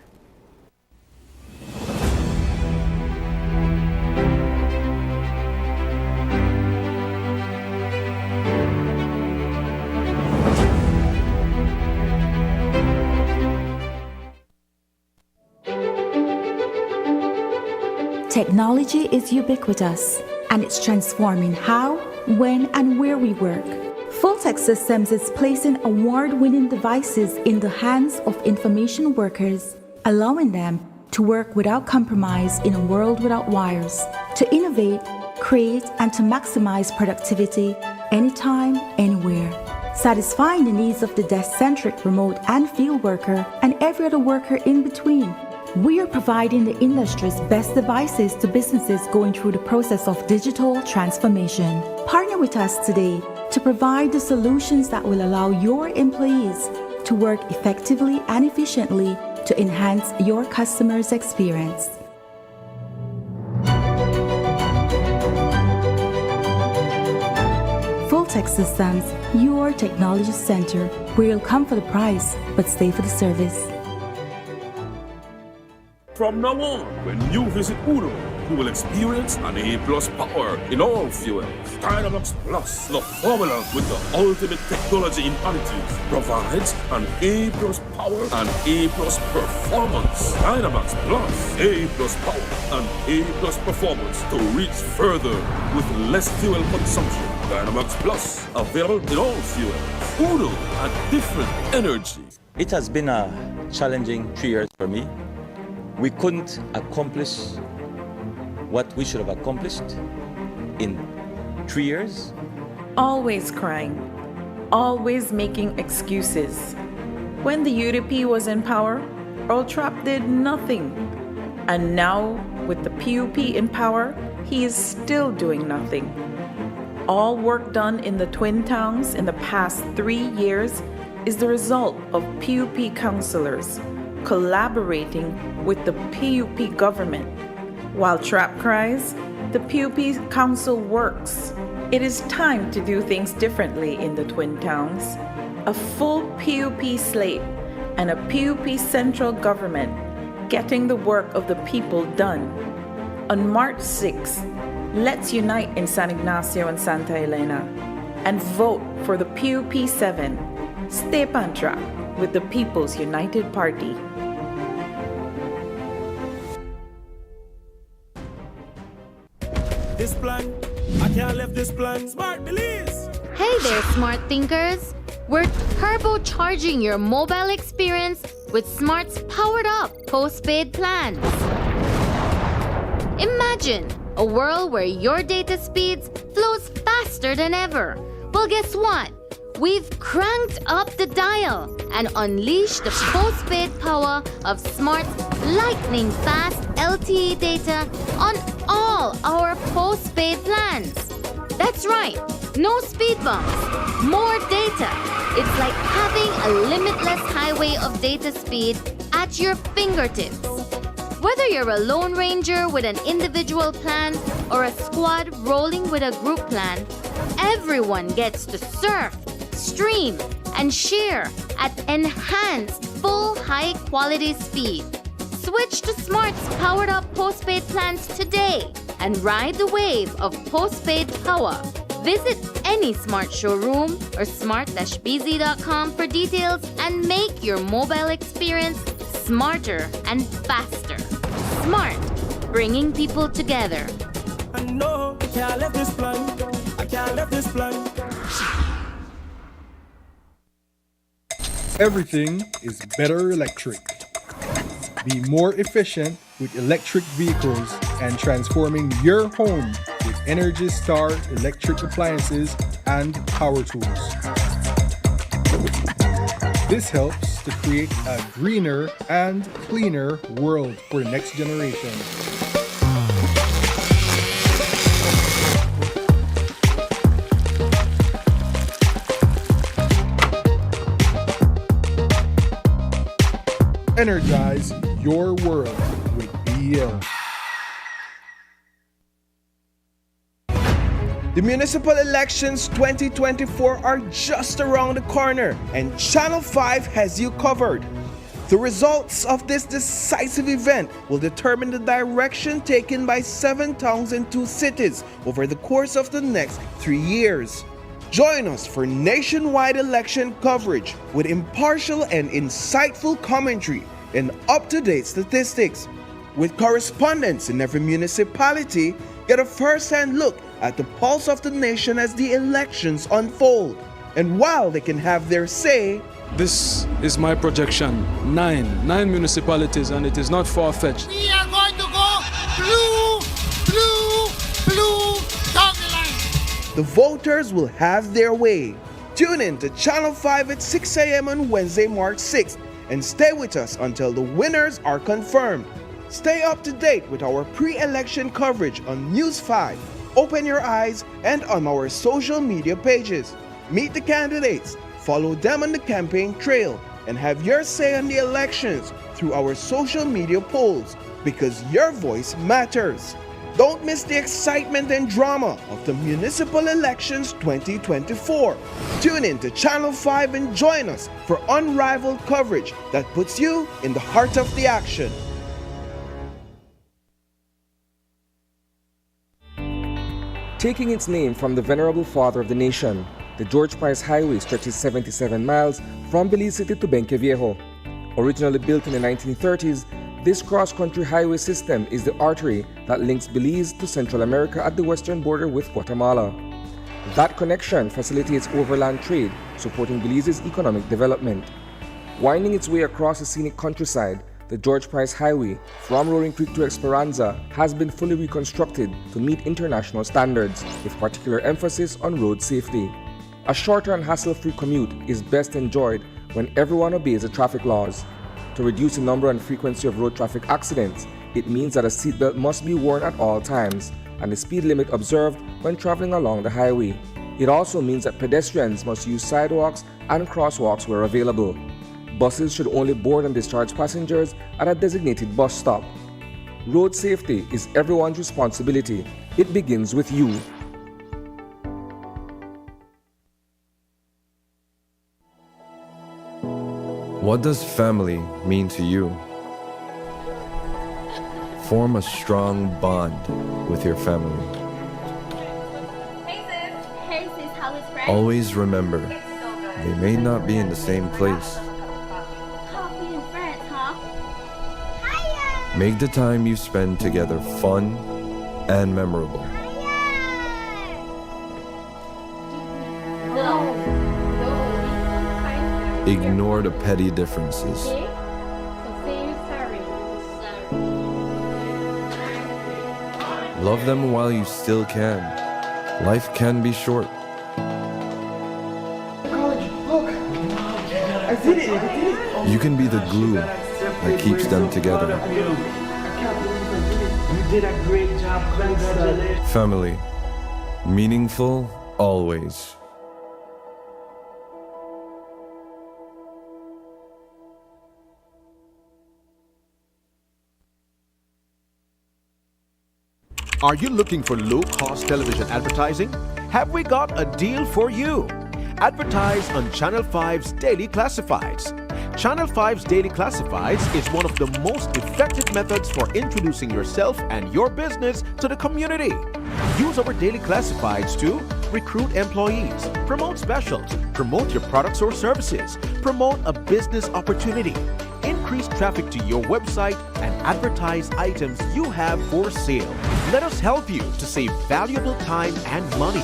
Technology is ubiquitous, and it's transforming how, when, and where we work. Full-Text Systems is placing award-winning devices in the hands of information workers, allowing them to work without compromise in a world without wires, to innovate, create, and to maximize productivity anytime, anywhere, satisfying the needs of the desk-centric remote and field worker and every other worker in between. We are providing the industry's best devices to businesses going through the process of digital transformation. Partner with us today to provide the solutions that will allow your employees to work effectively and efficiently to enhance your customers' experience. Full-Text Systems, your technology center, where you'll come for the price but stay for the service. From now on, when you visit Udo, you will experience an A+ power in all fuels. Dynamax Plus, the formula with the ultimate technology in additives, provides an A+ power and A+ performance. Dynamax Plus, A+ power and A+ performance to reach further with less fuel consumption. Dynamax Plus, available in all fuels. Udo, a different energy. It has been a challenging 3 years for me. We couldn't accomplish what we should have accomplished in 3 years. Always crying, always making excuses. When the UDP was in power, Earl Trapp did nothing. And now, with the PUP in power, he is still doing nothing. All work done in the Twin Towns in the past 3 years is the result of PUP councillors collaborating with the PUP government. While Trapp cries, the PUP council works. It is time to do things differently in the Twin Towns. A full PUP slate and a PUP central government getting the work of the people done. On March 6th, let's unite in San Ignacio and Santa Elena and vote for the PUP 7. Stay on track with the People's United Party. This plan, I can't leave this plan. Smart Belize. Hey there, smart thinkers. We're turbocharging your mobile experience with Smart's powered up postpaid plans. Imagine a world where your data speeds flows faster than ever. Well, guess what? We've cranked up the dial and unleashed the postpaid power of Smart's lightning fast LTE data on all our postpaid plans. That's right, no speed bumps, more data. It's like having a limitless highway of data speed at your fingertips. Whether you're a lone ranger with an individual plan or a squad rolling with a group plan, everyone gets to surf, stream, and share at enhanced full high-quality speed. Switch to Smart's powered-up postpaid plans today and ride the wave of postpaid power. Visit any Smart showroom or smart-bz.com for details and make your mobile experience smarter and faster. Smart, bringing people together. I know I can't let this plan. I can't let this plan. Everything is better electric. Be more efficient with electric vehicles and transforming your home with Energy Star electric appliances and power tools. This helps to create a greener and cleaner world for the next generation. Energize your world with BL. The municipal elections 2024 are just around the corner, and Channel 5 has you covered. The results of this decisive event will determine the direction taken by 7 towns and 2 cities over the course of the next 3 years. Join us for nationwide election coverage with impartial and insightful commentary and up-to-date statistics. With correspondents in every municipality, get a first-hand look at the pulse of the nation as the elections unfold. And while they can have their say, this is my projection. 9 municipalities, and it is not far-fetched. We are going to go blue, blue, blue down the line. the voters will have their way. Tune in to Channel 5 at 6 a.m. on Wednesday, March 6th, and stay with us until the winners are confirmed. Stay up to date with our pre-election coverage on News 5, Open Your Eyes, and on our social media pages. Meet the candidates, follow them on the campaign trail, and have your say on the elections through our social media polls, because your voice matters. Don't miss the excitement and drama of the municipal elections 2024. Tune in to Channel 5 and join us for unrivaled coverage that puts you in the heart of the action. Taking its name from the venerable father of the nation, the George Price Highway stretches 77 miles from Belize City to Benqueviejo. Originally built in the 1930s, this cross-country highway system is the artery that links Belize to Central America at the western border with Guatemala. That connection facilitates overland trade, supporting Belize's economic development. Winding its way across the scenic countryside, the George Price Highway from Roaring Creek to Esperanza has been fully reconstructed to meet international standards, with particular emphasis on road safety. A shorter and hassle-free commute is best enjoyed when everyone obeys the traffic laws. To reduce the number and frequency of road traffic accidents, it means that a seatbelt must be worn at all times and the speed limit observed when traveling along the highway. It also means that pedestrians must use sidewalks and crosswalks where available. Buses should only board and discharge passengers at a designated bus stop. Road safety is everyone's responsibility. It begins with you. What does family mean to you? Form a strong bond with your family. Hey sis, how is friends? Always remember, they may not be in the same place. Coffee and friends, huh? Make the time you spend together fun and memorable. Ignore the petty differences. Love them while you still can. Life can be short. Look, I did it. You can be the glue that keeps them together. I can't believe I did it. You did a great job. Congratulations. Family. Meaningful always. Are you looking for low-cost television advertising? Have we got a deal for you? Advertise on Channel 5's Daily Classifieds. Channel 5's Daily Classifieds is one of the most effective methods for introducing yourself and your business to the community. Use our Daily Classifieds to recruit employees, promote specials, promote your products or services, promote a business opportunity, increase traffic to your website, and advertise items you have for sale. Let us help you to save valuable time and money.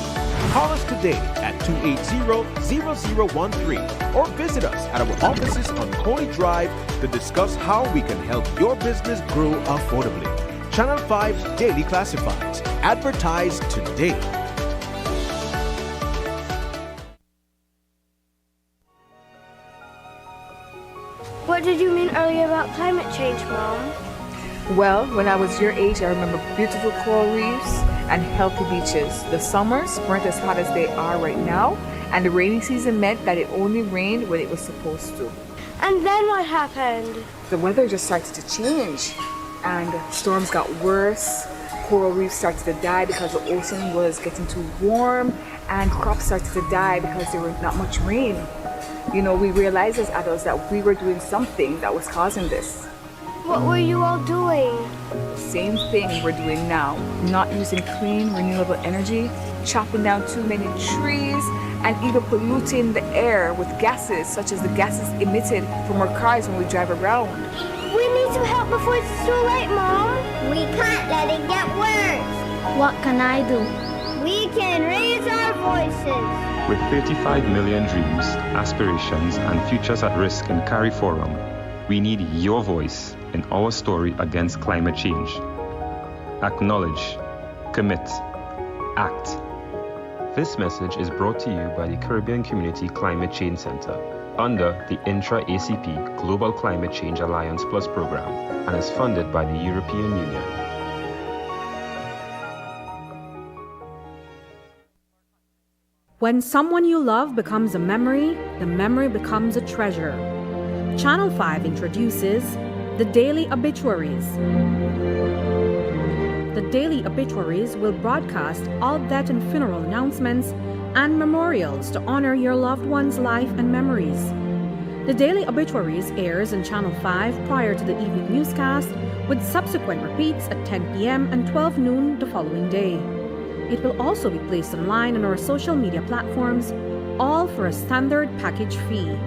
Call us today at 280-0013 or visit us at our offices on Coney Drive to discuss how we can help your business grow affordably. Channel 5's Daily Classifieds. Advertise today. What did you mean earlier about climate change, Mom? Well, when I was your age, I remember beautiful coral reefs and healthy beaches. The summers weren't as hot as they are right now, and the rainy season meant that it only rained when it was supposed to. And then what happened? The weather just started to change, and storms got worse. Coral reefs started to die because the ocean was getting too warm, and crops started to die because there was not much rain. You know, we realized as adults that we were doing something that was causing this. What were you all doing? The same thing we're doing now. Not using clean, renewable energy, chopping down too many trees, and even polluting the air with gases, such as the gases emitted from our cars when we drive around. We need to help before it's too late, Mom. We can't let it get worse. What can I do? We can raise our voices. With 35 million dreams, aspirations, and futures at risk in CARIFORUM, we need your voice in our story against climate change. Acknowledge, commit, act. This message is brought to you by the Caribbean Community Climate Change Center under the Intra-ACP Global Climate Change Alliance Plus program and is funded by the European Union. When someone you love becomes a memory, the memory becomes a treasure. Channel 5 introduces the Daily Obituaries. The Daily Obituaries will broadcast all death and funeral announcements and memorials to honor your loved one's life and memories. The Daily Obituaries airs on Channel 5 prior to the evening newscast, with subsequent repeats at 10 p.m. and 12 noon the following day. It will also be placed online on our social media platforms, all for a standard package fee.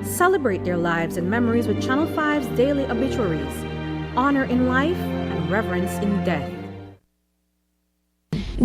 Celebrate their lives and memories with Channel 5's Daily Obituaries. Honor in life and reverence in death.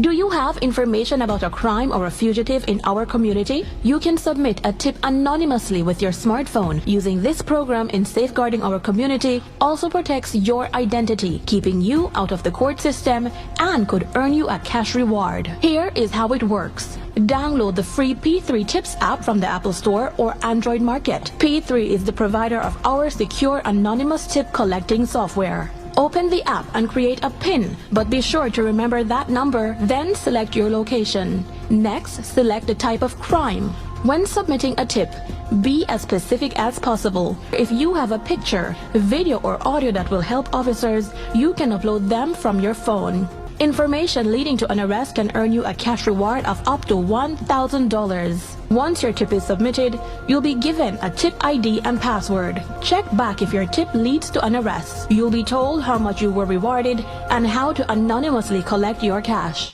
Do you have information about a crime or a fugitive in our community? You can submit a tip anonymously with your smartphone. Using this program in safeguarding our community also protects your identity, keeping you out of the court system, and could earn you a cash reward. Here is how it works. Download the free P3 Tips app from the Apple Store or Android Market. P3 is the provider of our secure anonymous tip collecting software. Open the app and create a PIN, but be sure to remember that number, then select your location. Next, select the type of crime. When submitting a tip, be as specific as possible. If you have a picture, video, or audio that will help officers, you can upload them from your phone. Information leading to an arrest can earn you a cash reward of up to $1,000. Once your tip is submitted, you'll be given a tip ID and password. Check back if your tip leads to an arrest. You'll be told how much you were rewarded and how to anonymously collect your cash.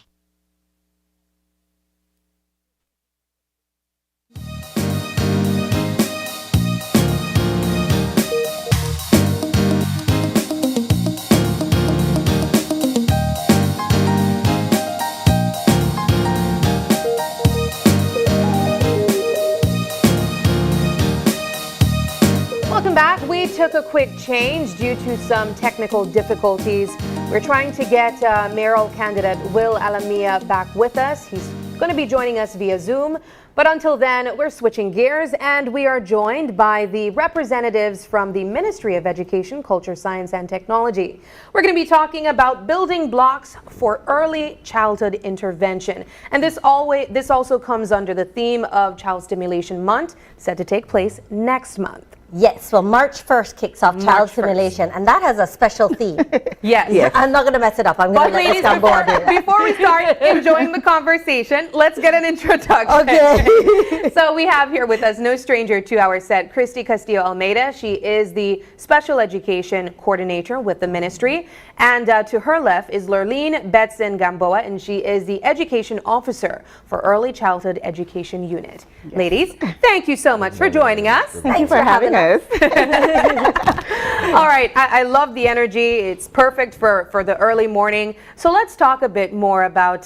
Welcome back. We took a quick change due to some technical difficulties. We're trying to get mayoral candidate Will Alamia back with us. He's going to be joining us via Zoom. But until then, we're switching gears and we are joined by the representatives from the Ministry of Education, Culture, Science and Technology. We're going to be talking about building blocks for early childhood intervention. And this also comes under the theme of Child Stimulation Month, set to take place next month. Yes, well, March 1st kicks off child simulation, and that has a special theme. Yes. I'm not going to mess it up. I'm going to let ladies, this Gamboa do it. before we start enjoying the conversation, let's get an introduction. Okay. So we have here with us, no stranger to our set, Christy Castillo Almeida. She is the Special Education Coordinator with the ministry. And to her left is Lurleen Betson Gamboa, and she is the Education Officer for Early Childhood Education Unit. Yes. Ladies, thank you so much for joining us. Thank you for having us. All right, I love the energy. It's perfect for the early morning. So let's talk a bit more about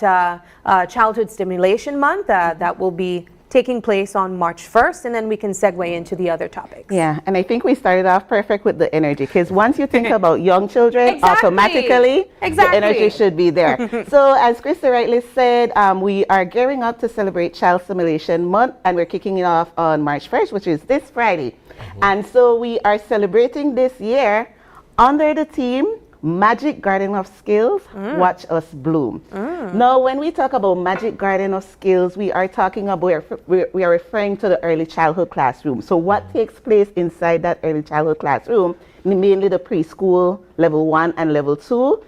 Childhood Stimulation Month that will be taking place on March 1st, and then we can segue into the other topics. Yeah, and I think we started off perfect with the energy, because once you think about young children, automatically the energy should be there. So as Krista rightly said, we are gearing up to celebrate Child Stimulation Month, and we're kicking it off on March 1st, which is this Friday. And so we are celebrating this year under the theme Magic Garden of Skills, Watch Us Bloom. Now, when we talk about Magic Garden of Skills, we are talking about, we are referring to the early childhood classroom. So what takes place inside that early childhood classroom, mainly the preschool, level 1 and level 2,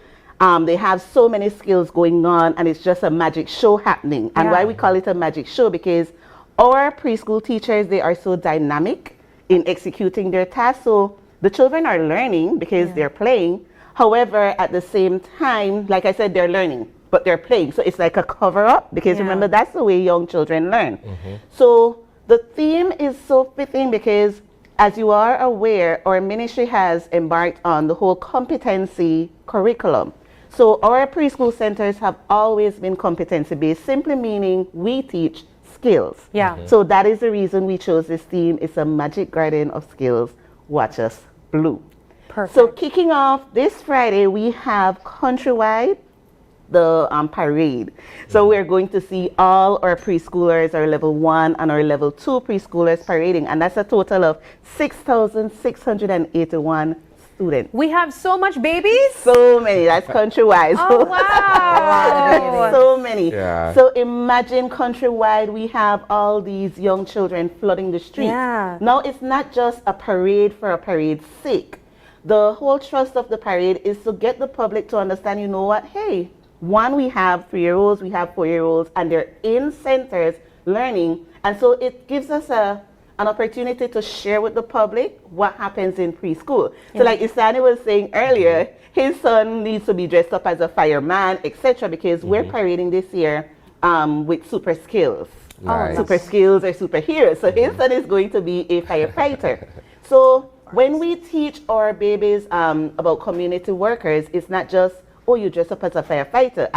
they have so many skills going on, and it's just a magic show happening. And why we call it a magic show, because our preschool teachers, they are so dynamic in executing their tasks. So the children are learning because they're playing. However, at the same time, like I said, they're learning, but they're playing. So it's like a cover-up, because remember, that's the way young children learn. So the theme is so fitting because, as you are aware, our ministry has embarked on the whole competency curriculum. So our preschool centers have always been competency-based, simply meaning we teach skills. So that is the reason we chose this theme. It's a Magic Garden of Skills, Watch Us Bloom. Perfect. So kicking off this Friday, we have countrywide the parade. So we're going to see all our preschoolers, our level 1 and our level 2 preschoolers parading, and that's a total of 6,681 students. We have so much babies? So many. That's countrywide. Oh, wow. So many. Yeah. So imagine countrywide, we have all these young children flooding the streets. Now, it's not just a parade for a parade's sake. The whole thrust of the parade is to get the public to understand, you know what, hey, one, we have 3-year-olds, we have 4-year-olds, and they're in centers learning. And so it gives us an opportunity to share with the public what happens in preschool. So like Isani was saying earlier, his son needs to be dressed up as a fireman, etc., because we're parading this year with super skills. Nice. Super skills or superheroes. So his son is going to be a firefighter. So when we teach our babies about community workers, it's not just, oh, you dress up as a firefighter.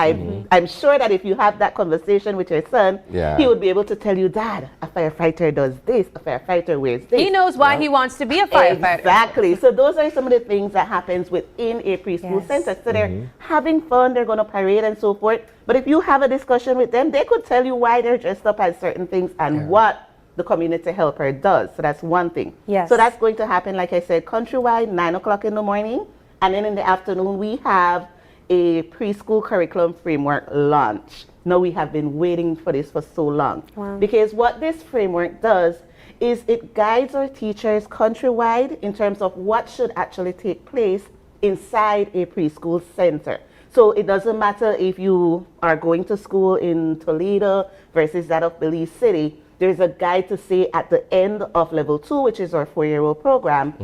I'm sure that if you have that conversation with your son, he would be able to tell you, Dad, a firefighter does this, a firefighter wears this. He knows why he wants to be a firefighter. Exactly. So those are some of the things that happens within a preschool center. So they're having fun, they're going to parade and so forth. But if you have a discussion with them, they could tell you why they're dressed up as certain things and what the community helper does. So that's one thing. So that's going to happen, like I said, countrywide, 9 o'clock in the morning. And then in the afternoon, we have a preschool curriculum framework launch. Now, we have been waiting for this for so long. Because what this framework does is it guides our teachers countrywide in terms of what should actually take place inside a preschool center. So it doesn't matter if you are going to school in Toledo versus that of Belize City. There's a guide to say at the end of level 2, which is our 4-year-old program,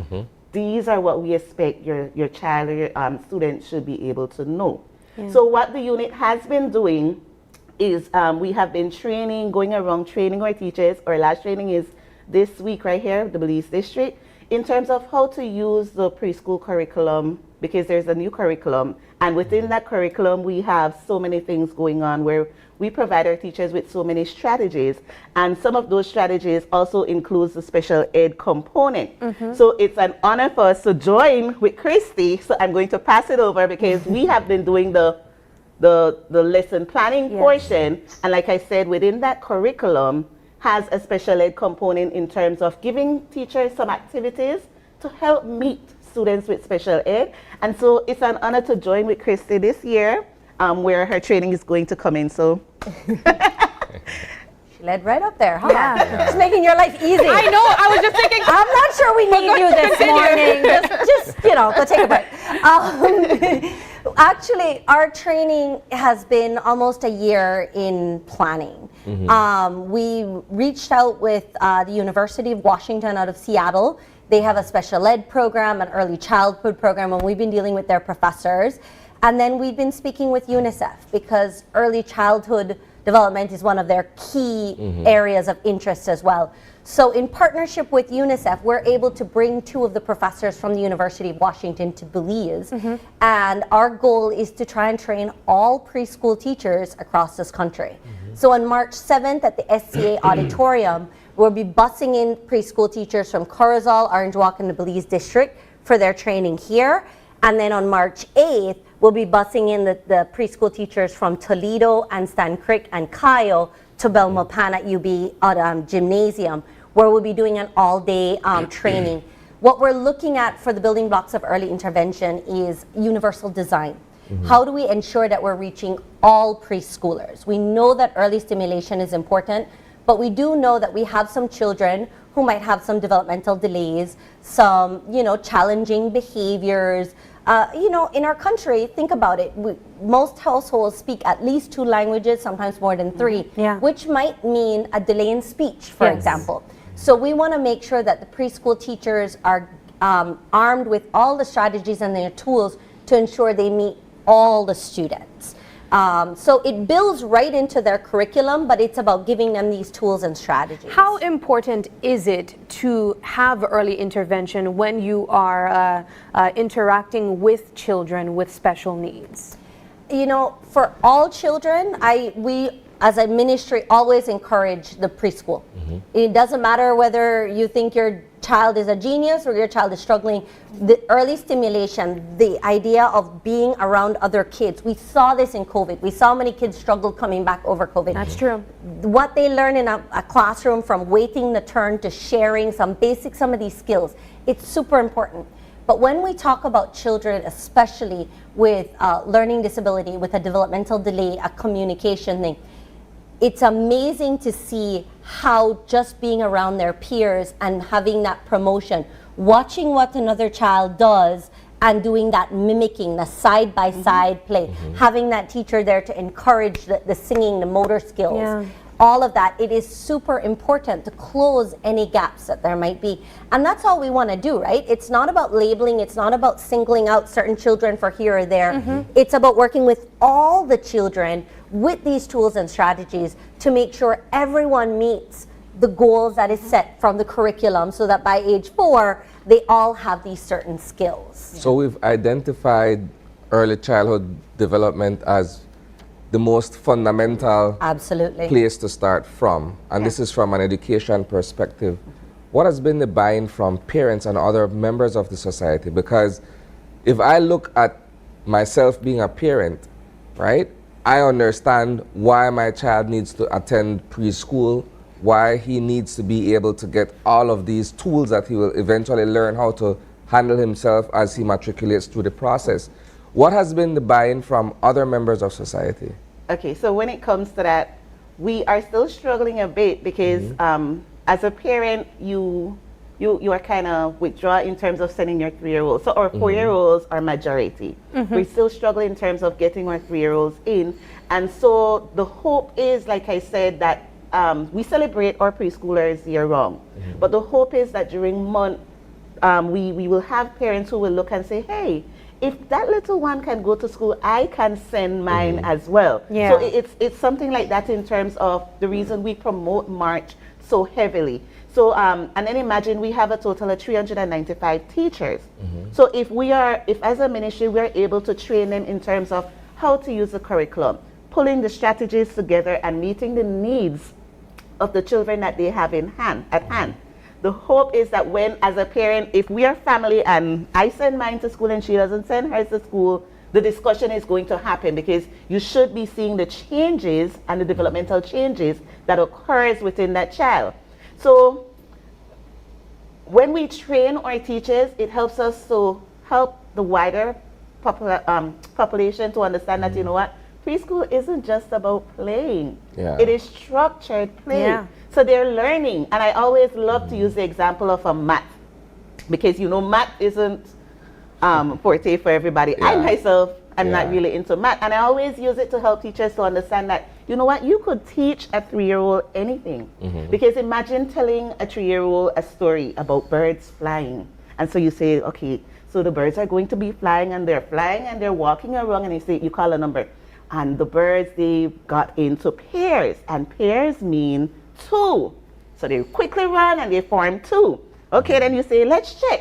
these are what we expect your child or your student should be able to know. So what the unit has been doing is we have been training, going around training our teachers. Our last training is this week right here, the Belize District, in terms of how to use the preschool curriculum, because there's a new curriculum. And within that curriculum, we have so many things going on where we provide our teachers with so many strategies. And some of those strategies also includes the special ed component. So it's an honor for us to join with Christy. So I'm going to pass it over because we have been doing the lesson planning portion. And like I said, within that curriculum has a special ed component in terms of giving teachers some activities to help meet students with special ed. And so it's an honor to join with Christy this year, where her training is going to come in. So She led right up there, huh? Yeah. It's making your life easy. I know. I was just thinking. I'm not sure we need you this morning. Just go take a break. Actually, our training has been almost a year in planning. We reached out with the University of Washington out of Seattle. They have a special ed program, an early childhood program, and we've been dealing with their professors. And then we've been speaking with UNICEF because early childhood development is one of their key areas of interest as well. So in partnership with UNICEF, we're able to bring 2 of the professors from the University of Washington to Belize. And our goal is to try and train all preschool teachers across this country. So on March 7th at the SCA auditorium, we'll be busing in preschool teachers from Corozal, Orange Walk, and the Belize district for their training here. And then on March 8th, we'll be busing in the preschool teachers from Toledo and Stan Creek and Cayo to Belmopan at UB Gymnasium, where we'll be doing an all-day training. What we're looking at for the building blocks of early intervention is universal design. How do we ensure that we're reaching all preschoolers? We know that early stimulation is important, but we do know that we have some children who might have some developmental delays, some, challenging behaviors. In our country, think about it, most households speak at least 2 languages, sometimes more than 3, which might mean a delay in speech, for example. So we want to make sure that the preschool teachers are armed with all the strategies and their tools to ensure they meet all the students. So it builds right into their curriculum, but it's about giving them these tools and strategies. How important is it to have early intervention when you are interacting with children with special needs? For all children, we as a ministry always encourage the preschool. It doesn't matter whether you think your child is a genius or your child is struggling. The early stimulation, the idea of being around other kids, we saw this in COVID. We saw many kids struggle coming back over COVID. That's true. What they learn in a classroom, from waiting the turn to sharing some of these skills, it's super important. But when we talk about children, especially with learning disability, with a developmental delay, a communication thing, it's amazing to see how just being around their peers and having that promotion, watching what another child does and doing that mimicking, the side-by-side play, having that teacher there to encourage the singing, the motor skills, all of that, it is super important to close any gaps that there might be. And that's all we want to do, right? It's not about labeling, it's not about singling out certain children for here or there. It's about working with all the children with these tools and strategies to make sure everyone meets the goals that is set from the curriculum, so that by age 4, they all have these certain skills. So we've identified early childhood development as the most fundamental place to start from. And this is from an education perspective. What has been the buy-in from parents and other members of the society? Because if I look at myself being a parent, right, I understand why my child needs to attend preschool, why he needs to be able to get all of these tools that he will eventually learn how to handle himself as he matriculates through the process. What has been the buy-in from other members of society? Okay, so when it comes to that, we are still struggling a bit because as a parent, you are kind of withdraw in terms of sending your 3-year-olds. So our 4-year-olds are majority. We're still struggling in terms of getting our 3-year-olds in. And so the hope is, like I said, that we celebrate our preschoolers year-round. But the hope is that during month, we will have parents who will look and say, hey, if that little one can go to school, I can send mine as well. So it's something like that in terms of the reason we promote March so heavily. So, and then imagine we have a total of 395 teachers. So if as a ministry, we are able to train them in terms of how to use the curriculum, pulling the strategies together and meeting the needs of the children that they have at hand. The hope is that when, as a parent, if we are family and I send mine to school and she doesn't send hers to school, the discussion is going to happen because you should be seeing the changes and the developmental changes that occurs within that child. So when we train our teachers, it helps us to help the wider population to understand that, you know what, preschool isn't just about playing. Yeah. It is structured play. Yeah. So they're learning. And I always love to use the example of a math, because math isn't forte for everybody. I myself am not really into math, and I always use it to help teachers to understand that, you know what, you could teach a 3-year-old anything. Because imagine telling a 3-year-old a story about birds flying. And so you say, okay, so the birds are going to be flying, and they're walking around, and you call a number. And the birds, they got into pairs, and pairs mean 2. So they quickly run and they form 2. Okay, then you say, let's check.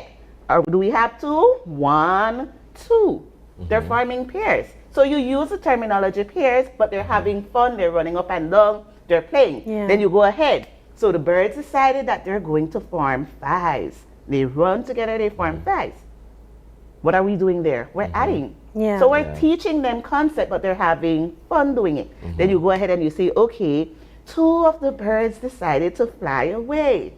Do we have 2? 1, 2. They're forming pairs. So you use the terminology pairs, but they're having fun, they're running up and down, they're playing. Then you go ahead. So the birds decided that they're going to form 5s. They run together, they form 5s. What are we doing there? We're adding. So we're teaching them concept, but they're having fun doing it. Then you go ahead and you say, okay, 2 of the birds decided to fly away.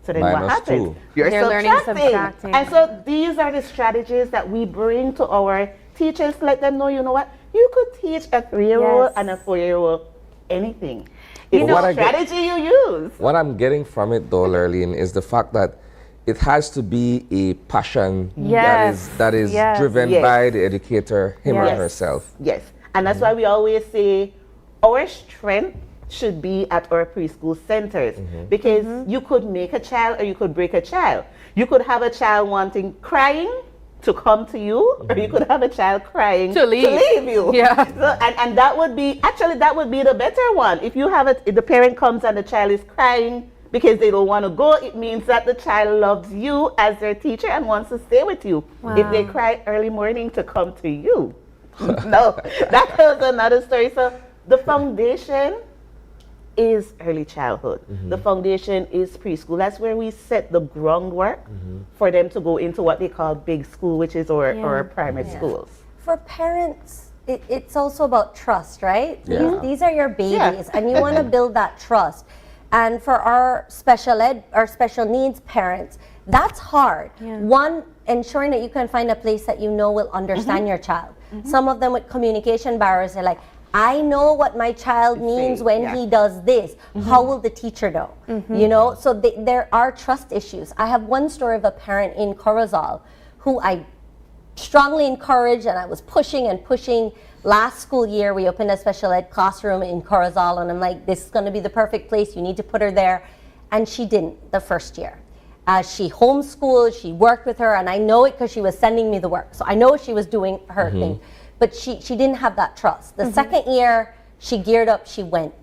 So then what happens? You're subtracting. And so these are the strategies that we bring to our teachers to let them know, you know what, you could teach a 3-year-old and a 4-year-old anything. It's the strategy you use. What I'm getting from it though, Lurleen, is the fact that it has to be a passion that is driven by the educator, him or herself. Yes, and that's why we always say our strength should be at our preschool centers, because you could make a child or you could break a child. You could have a child wanting, crying to come to you, or you could have a child crying to leave you. Yeah. So, and that would be, actually that would be the better one. If you have if the parent comes and the child is crying because they don't want to go, it means that the child loves you as their teacher and wants to stay with you. Wow. If they cry early morning to come to you, no, that tells another story. So the foundation is early childhood. The foundation is preschool. That's where we set the groundwork for them to go into what they call big school, which is our primary schools. For parents, it's also about trust, right? These are your babies, and you want to build that trust. And for our special needs parents, that's hard. One, ensuring that you can find a place that you know will understand your child. Some of them with communication barriers, they're like, I know what my child means when he does this. How will the teacher know? You know, so there are trust issues. I have one story of a parent in Corozal who I strongly encouraged, and I was pushing and pushing. Last school year, we opened a special ed classroom in Corozal, and I'm like, this is going to be the perfect place. You need to put her there. And she didn't the first year. She homeschooled, she worked with her, and I know it because she was sending me the work. So I know she was doing her thing. But she didn't have that trust. The second year, she geared up, she went.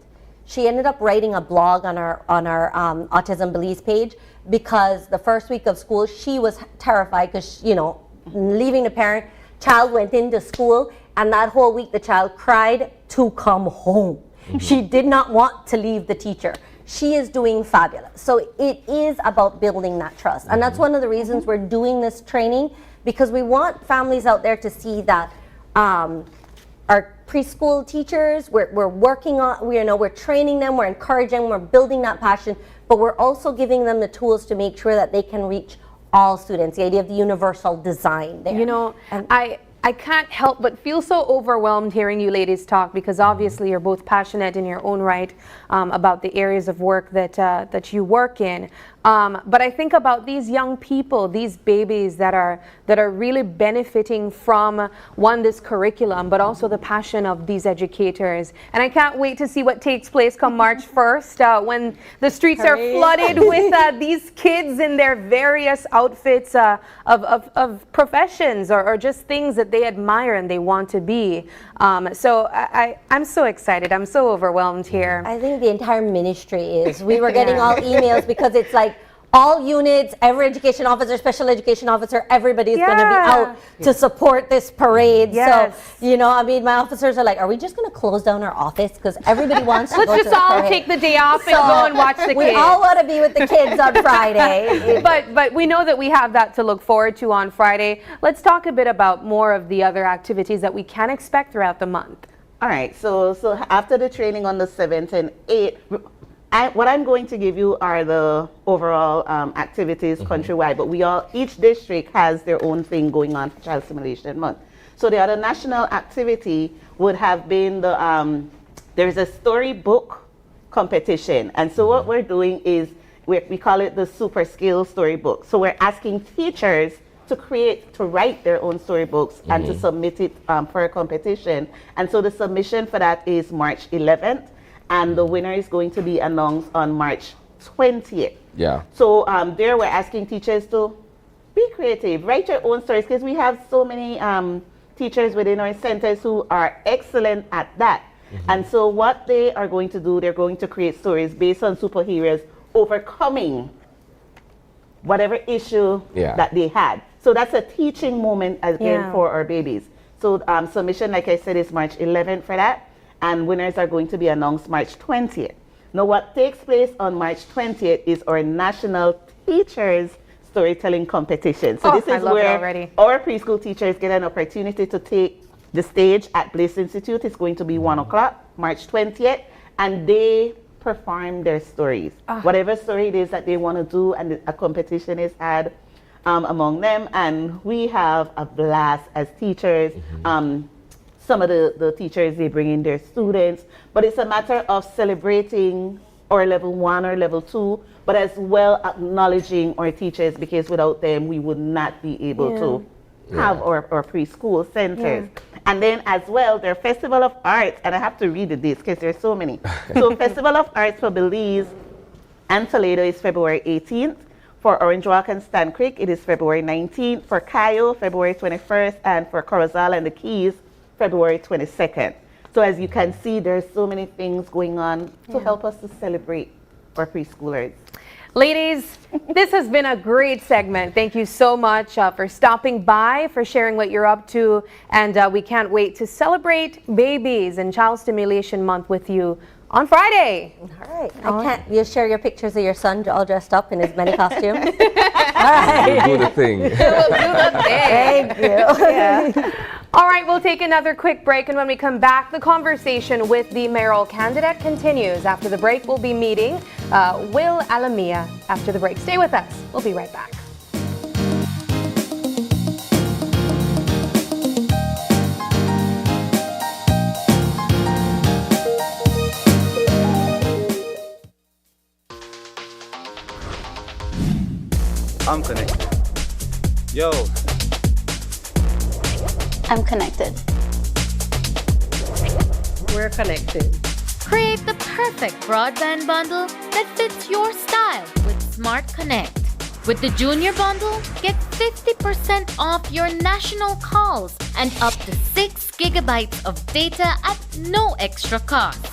She ended up writing a blog on our Autism Belize page, because the first week of school, she was terrified because, you know, leaving the parent, child went into school, and that whole week the child cried to come home. She did not want to leave the teacher. She is doing fabulous. So it is about building that trust. And that's one of the reasons we're doing this training, because we want families out there to see that our preschool teachers, we're working on, we're training them, we're encouraging, we're building that passion, but we're also giving them the tools to make sure that they can reach all students, the idea of the universal design there. You know, I can't help but feel so overwhelmed hearing you ladies talk, because obviously you're both passionate in your own right about the areas of work that you work in. But I think about these young people, these babies that are really benefiting from, one, this curriculum, but also the passion of these educators. And I can't wait to see what takes place come March 1st when the streets are flooded with these kids in their various outfits of professions or just things that they admire and they want to be. So I'm so excited. I'm so overwhelmed here. I think the entire ministry is. We were getting all emails because it's like, all units, every education officer, special education officer, everybody's going to be out to support this parade. So, you know, I mean, my officers are like, are we just going to close down our office? Because everybody wants to go to the parade. Let's just all take the day off and go and watch the kids. We all want to be with the kids on Friday. But we know that we have that to look forward to on Friday. Let's talk a bit about more of the other activities that we can expect throughout the month. All right. So after the training on the 7th and 8th, what I'm going to give you are the overall activities countrywide, but each district has their own thing going on for Child Stimulation Month. So the other national activity would have been the, there's a storybook competition. And so what we're doing is, we call it the super skill storybook. So we're asking teachers to write their own storybooks and to submit it for a competition. And so the submission for that is March 11th, and the winner is going to be announced on March 20th. Yeah. So there we're asking teachers to be creative, write your own stories, because we have so many teachers within our centers who are excellent at that. And so what they are going to do, they're going to create stories based on superheroes overcoming whatever issue that they had. So that's a teaching moment again for our babies. So submission, like I said, is March 11th for that, and winners are going to be announced March 20th. Now what takes place on March 20th is our National Teachers Storytelling Competition. So this is where our preschool teachers get an opportunity to take the stage at Bliss Institute. It's going to be 1 o'clock, March 20th, and they perform their stories. Whatever story it is that they want to do, and a competition is had among them, and we have a blast as teachers. Some of the teachers, they bring in their students, but it's a matter of celebrating our level 1 or level 2, but as well acknowledging our teachers, because without them we would not be able to have our preschool centers. And then as well, their Festival of Arts, and I have to read this because there's so many. So Festival of Arts for Belize and Toledo is February 18th. For Orange Walk and Stan Creek, it is February 19th. For Cayo, February 21st. And for Corozal and the Keys, February 22nd. So as you can see, there's so many things going on to help us to celebrate our preschoolers. Ladies, this has been a great segment. Thank you so much for stopping by, for sharing what you're up to, and we can't wait to celebrate Babies and Child Stimulation Month with you on Friday. All right. You share your pictures of your son all dressed up in his many costume? All right. We'll do the thing. We'll do the thing. Thank you. All right, we'll take another quick break, and when we come back, the conversation with the mayoral candidate continues. After the break, we'll be meeting Will Alamia after the break. Stay with us. We'll be right back. I'm connected. Yo. I'm connected. We're connected. Create the perfect broadband bundle that fits your style with Smart Connect. With the Junior Bundle, get 50% off your national calls and up to 6 gigabytes of data at no extra cost.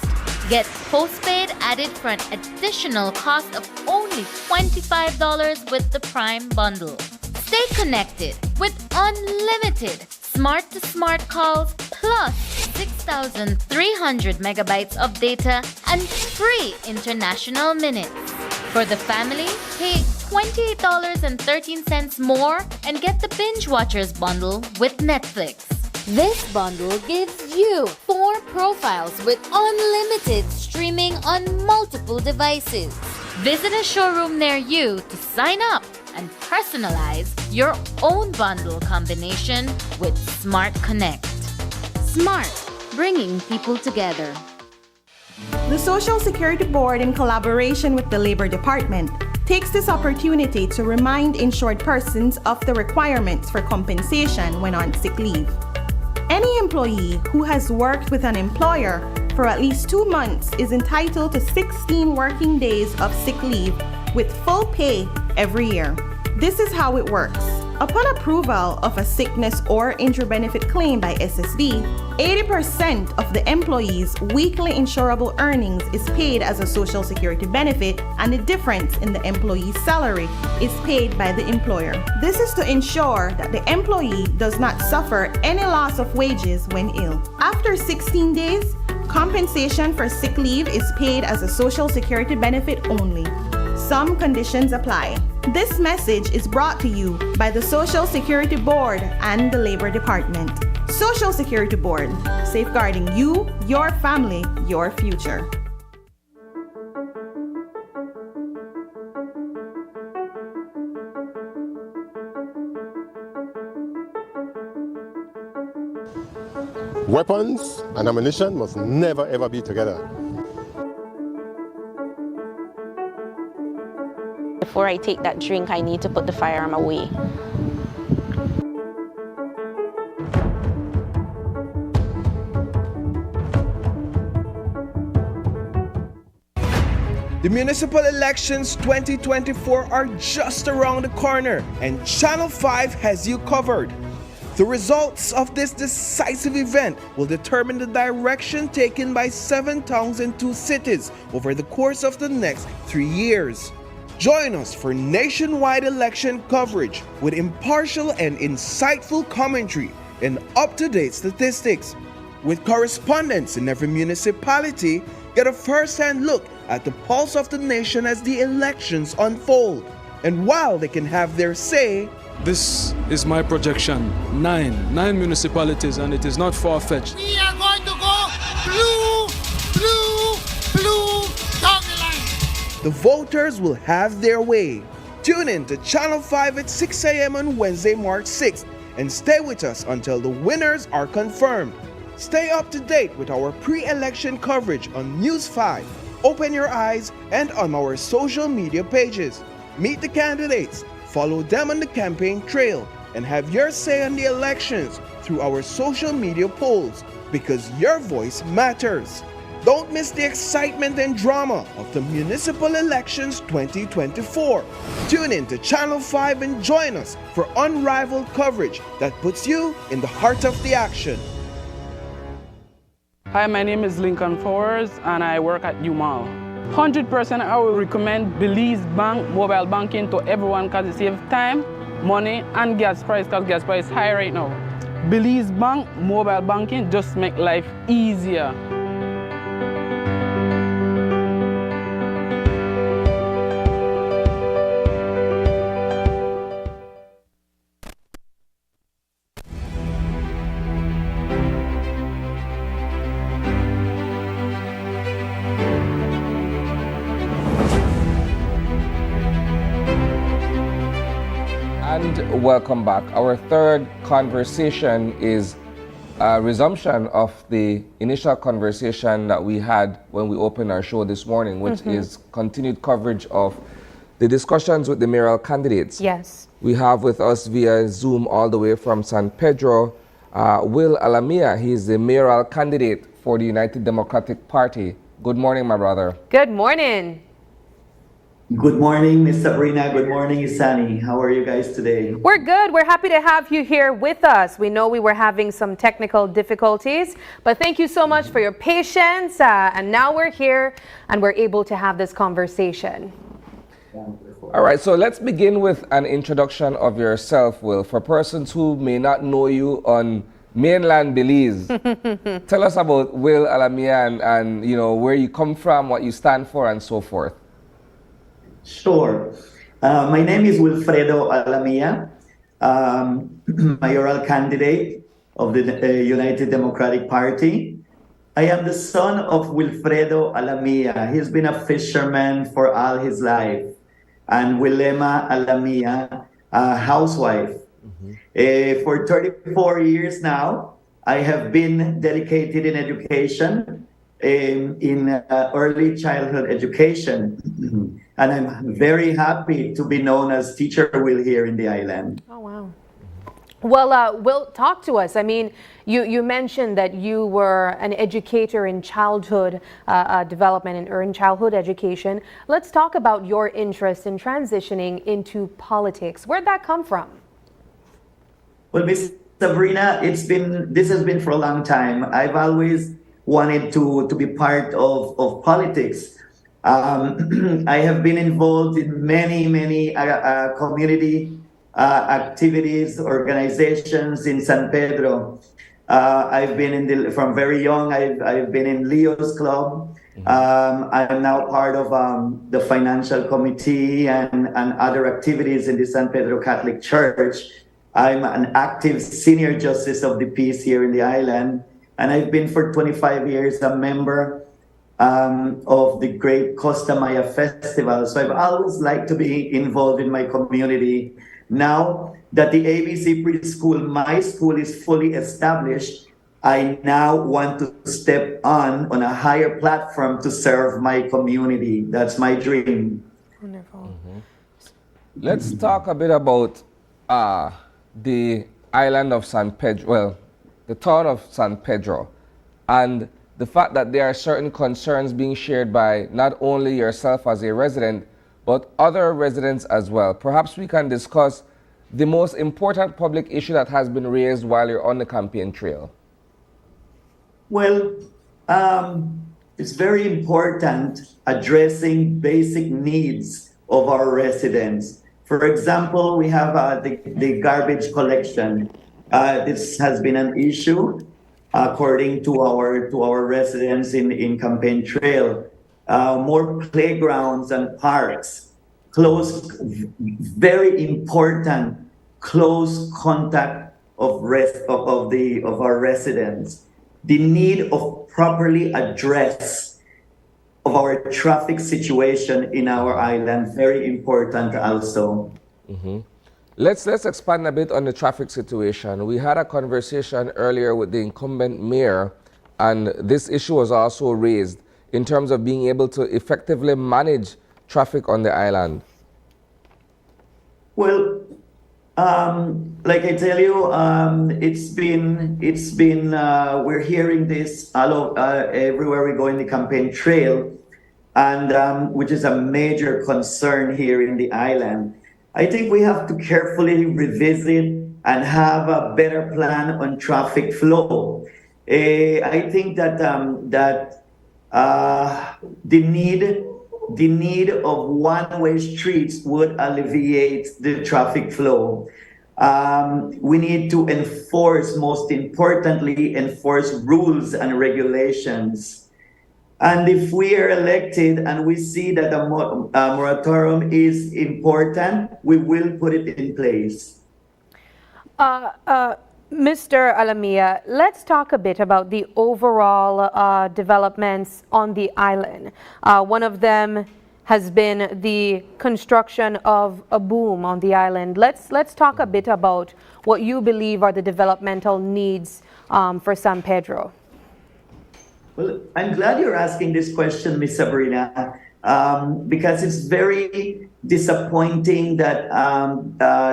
Get postpaid added for an additional cost of only $25 with the Prime Bundle. Stay connected with unlimited smart-to-smart calls plus 6,300 megabytes of data and free international minutes. For the family, pay $28.13 more and get the Binge Watchers bundle with Netflix. This bundle gives you 4 profiles with unlimited streaming on multiple devices. Visit a showroom near you to sign up and personalize your own bundle combination with Smart Connect. Smart, bringing people together. The Social Security Board, in collaboration with the Labor Department, takes this opportunity to remind insured persons of the requirements for compensation when on sick leave. Any employee who has worked with an employer for at least 2 months is entitled to 16 working days of sick leave with full pay every year. This is how it works. Upon approval of a sickness or injury benefit claim by SSB, 80% of the employee's weekly insurable earnings is paid as a Social Security benefit, and the difference in the employee's salary is paid by the employer. This is to ensure that the employee does not suffer any loss of wages when ill. After 16 days, compensation for sick leave is paid as a Social Security benefit only. Some conditions apply. This message is brought to you by the Social Security Board and the Labor Department. Social Security Board, safeguarding you, your family, your future. Weapons and ammunition must never ever be together. Before I take that drink, I need to put the firearm away. The municipal elections 2024 are just around the corner, and Channel 5 has you covered. The results of this decisive event will determine the direction taken by 7 towns and 2 cities over the course of the next 3 years. Join us for nationwide election coverage with impartial and insightful commentary and up-to-date statistics. With correspondents in every municipality, get a first-hand look at the pulse of the nation as the elections unfold. And while they can have their say, This is my projection. Nine municipalities, and it is not far-fetched. We are going to go blue, blue, blue down the line. the voters will have their way. Tune in to Channel 5 at 6 a.m. on Wednesday, March 6th, and stay with us until the winners are confirmed. Stay up to date with our pre-election coverage on News 5, Open Your Eyes, and on our social media pages. Meet the candidates, follow them on the campaign trail, and have your say on the elections through our social media polls, because your voice matters. Don't miss the excitement and drama of the municipal elections 2024. Tune in to Channel 5 and join us for unrivaled coverage that puts you in the heart of the action. Hi, my name is Lincoln Fowers and I work at UMall. 100% I will recommend Belize Bank mobile banking to everyone because it saves time, money and gas price, because gas price is high right now. Belize Bank mobile banking just make life easier. And welcome back. Our third conversation is a resumption of the initial conversation that we had when we opened our show this morning, which is continued coverage of the discussions with the mayoral candidates. Yes. We have with us via Zoom all the way from San Pedro, Will Alamia. He is the mayoral candidate for the United Democratic Party. Good morning, my brother. Good morning. Good morning, Ms. Sabrina. Good morning, Isani. How are you guys today? We're good. We're happy to have you here with us. We know we were having some technical difficulties, but thank you so much for your patience. And now we're here and we're able to have this conversation. All right, so let's begin with an introduction of yourself, Will. For persons who may not know you on mainland Belize, tell us about Will Alamia and you know where you come from, what you stand for, and so forth. Sure. My name is Wilfredo Alamia, mayoral candidate of the United Democratic Party. I am the son of Wilfredo Alamia. He's been a fisherman for all his life. And Wilema Alamia, a housewife. For 34 years now, I have been dedicated in education, in early childhood education. And I'm very happy to be known as Teacher Will here in the island. Oh, wow. Well, Will, talk to us. I mean, you mentioned that you were an educator in childhood development and early childhood education. Let's talk about your interest in transitioning into politics. Where'd that come from? Well, Miss Sabrina, this has been for a long time. I've always wanted to be part of politics. I have been involved in many community activities, organizations in San Pedro. I've been from very young. I've been in Leo's Club. I'm now part of the financial committee and other activities in the San Pedro Catholic Church. I'm an active senior justice of the peace here in the island, and I've been for 25 years a member of the great Costa Maya Festival. So I've always liked to be involved in my community. Now that the ABC preschool, my school, is fully established, I now want to step on a higher platform to serve my community. That's my dream. Wonderful. Let's talk a bit about the island of San Pedro, well, the town of San Pedro, and the fact that there are certain concerns being shared by not only yourself as a resident, but other residents as well. Perhaps we can discuss the most important public issue that has been raised while you're on the campaign trail. Well, it's very important addressing basic needs of our residents. For example, we have the garbage collection. This has been an issue according to our residents in Campaign Trail. More playgrounds and parks, very important close contact of our residents. The need of properly address of our traffic situation in our island, very important also. Let's expand a bit on the traffic situation. We had a conversation earlier with the incumbent mayor, and this issue was also raised in terms of being able to effectively manage traffic on the island. Well, like I tell you, it's been we're hearing this everywhere we go in the campaign trail, and which is a major concern here in the island. I think we have to carefully revisit and have a better plan on traffic flow. I think that the need of one-way streets would alleviate the traffic flow. We need to enforce, most importantly, enforce rules and regulations. And if we are elected and we see that a moratorium is important, we will put it in place. Mr. Alamia, let's talk a bit about the overall developments on the island. One of them has been the construction of a boom on the island. Let's talk a bit about what you believe are the developmental needs for San Pedro. Well, I'm glad you're asking this question, Ms. Sabrina, because it's very disappointing that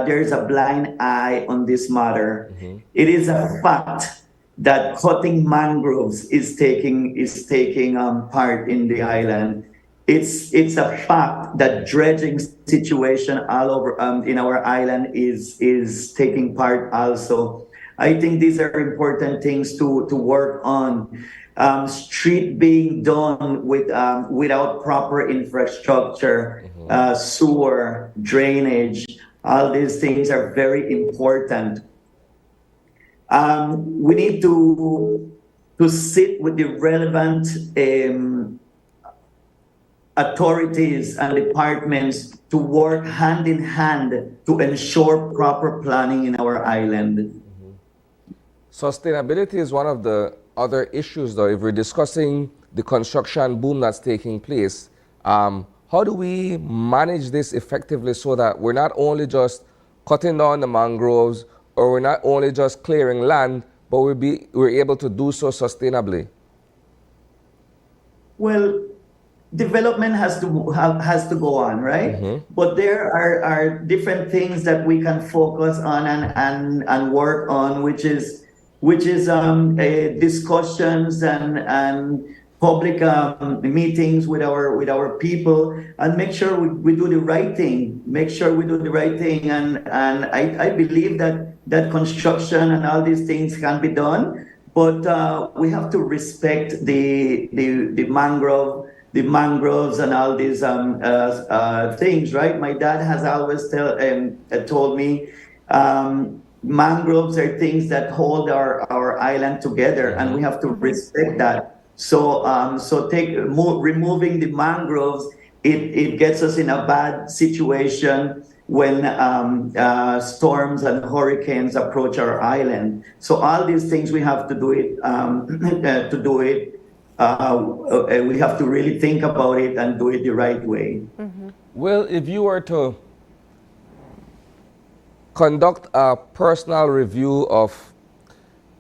there's a blind eye on this matter. It is a fact that cutting mangroves is taking part in the island. It's a fact that dredging situation all over in our island is taking part also. I think these are important things to work on. Street being done without proper infrastructure, sewer, drainage, all these things are very important. We need to sit with the relevant authorities and departments to work hand in hand to ensure proper planning in our island. Sustainability is one of the other issues, though. If we're discussing the construction boom that's taking place, how do we manage this effectively so that we're not only just cutting down the mangroves, or we're not only just clearing land, but we're able to do so sustainably? Well, development has to go on, right? But there are different things that we can focus on and work on, which is discussions and public meetings with our people, and make sure we do the right thing. And I believe that construction and all these things can be done, but we have to respect the mangroves and all these things, right? My dad has always told me mangroves are things that hold our island together, and we have to respect that. So removing the mangroves, it gets us in a bad situation when storms and hurricanes approach our island. So all these things we have to do it. We have to really think about it and do it the right way. Well, if you were to conduct a personal review of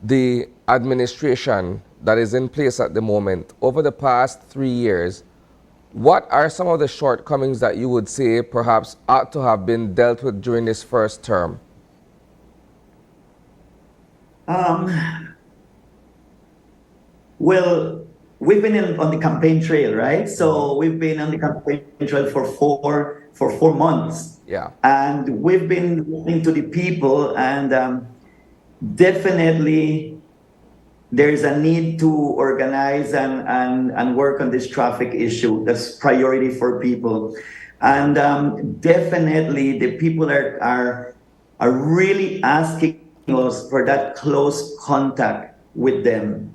the administration that is in place at the moment, over the past 3 years, what are some of the shortcomings that you would say perhaps ought to have been dealt with during this first term? Well, we've been on the campaign trail, right? So we've been on the campaign trail for four months. Yeah. And we've been listening to the people, and definitely there's a need to organize and work on this traffic issue. That's priority for people. And definitely the people are really asking us for that close contact with them.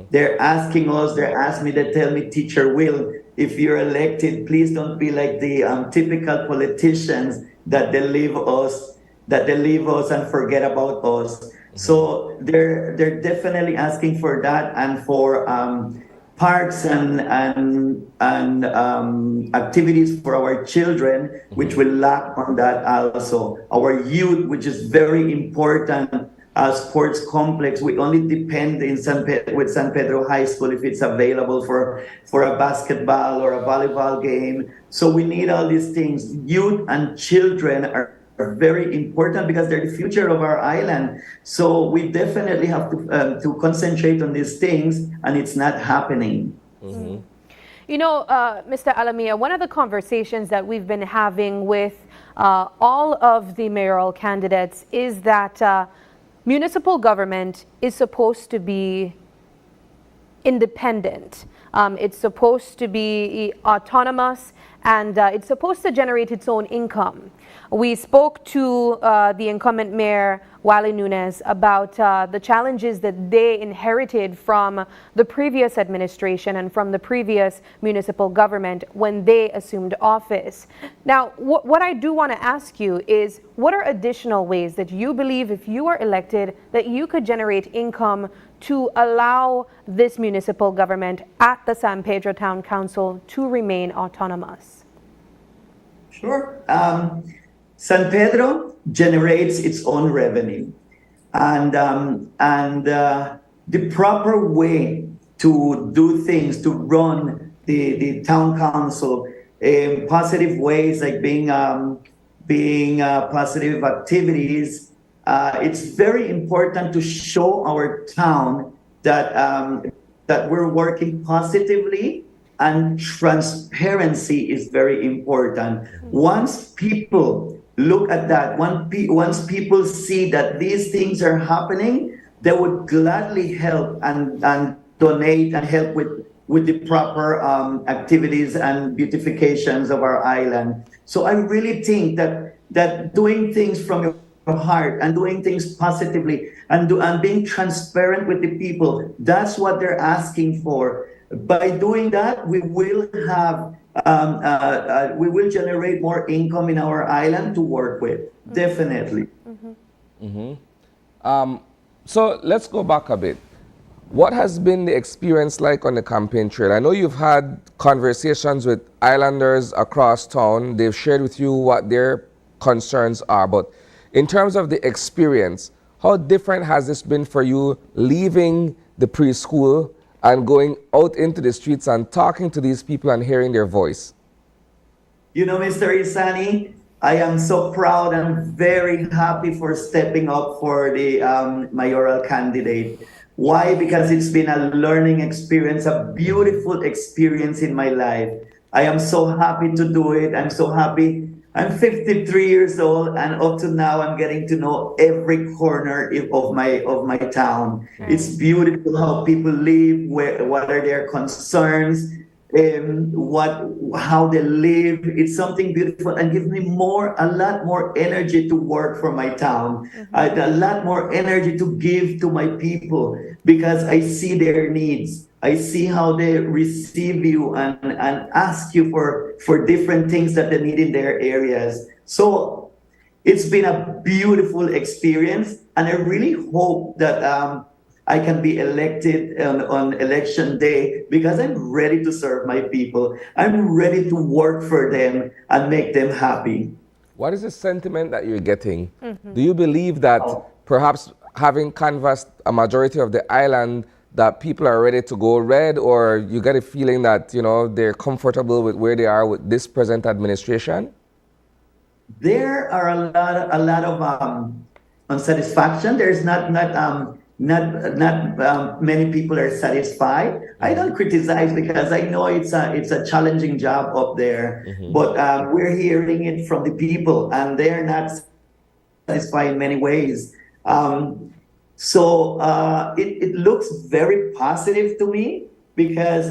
They're asking us, they tell me, Teacher Will, if you're elected, please don't be like the typical politicians that they leave us and forget about us. So they're definitely asking for that, and for parks and activities for our children, which will lack on that also. Our youth, which is very important, sports complex. We only depend with San Pedro High School if it's available for a basketball or a volleyball game. So we need all these things. Youth and children are very important because they're the future of our island. So we definitely have to concentrate on these things, and it's not happening. You know, Mr. Alamia, one of the conversations that we've been having with all of the mayoral candidates is that municipal government is supposed to be independent. It's supposed to be autonomous, and it's supposed to generate its own income. We spoke to the incumbent mayor, Nunez, about the challenges that they inherited from the previous administration and from the previous municipal government when they assumed office. Now, what I do want to ask you is, what are additional ways that you believe, if you are elected, that you could generate income to allow this municipal government at the San Pedro Town Council to remain autonomous? Sure. San Pedro generates its own revenue, and the proper way to do things, to run the town council in positive ways, like being positive activities. It's very important to show our town that we're working positively, and transparency is very important. Once people look at that, once people see that these things are happening, they would gladly help and donate and help with the proper activities and beautifications of our island. So I really think that doing things from your heart and doing things positively and being transparent with the people, that's what they're asking for. By doing that, we will have we will generate more income in our island to work with. Definitely. So let's go back a bit. What has been the experience like on the campaign trail? I know you've had conversations with islanders across town. They've shared with you what their concerns are, but in terms of the experience, how different has this been for you leaving the preschool and going out into the streets and talking to these people and hearing their voice? You know, Mr. Isani, I am so proud and very happy for stepping up for the mayoral candidate. Why? Because it's been a learning experience, a beautiful experience in my life. I am so happy to do it. I'm so happy. I'm 53 years old, and up to now, I'm getting to know every corner of my town. It's beautiful how people live, what are their concerns, how they live. It's something beautiful and gives me a lot more energy to work for my town, a lot more energy to give to my people, because I see their needs. I see how they receive you and ask you for different things that they need in their areas. So it's been a beautiful experience, and I really hope that I can be elected on election day, because I'm ready to serve my people. I'm ready to work for them and make them happy. What is the sentiment that you're getting? Do you believe that perhaps having canvassed a majority of the island, that people are ready to go red, or you get a feeling that, you know, they're comfortable with where they are with this present administration? There are a lot of unsatisfaction. There's not many people are satisfied. I don't criticize because I know it's a challenging job up there, but we're hearing it from the people, and they're not satisfied in many ways. So it looks very positive to me because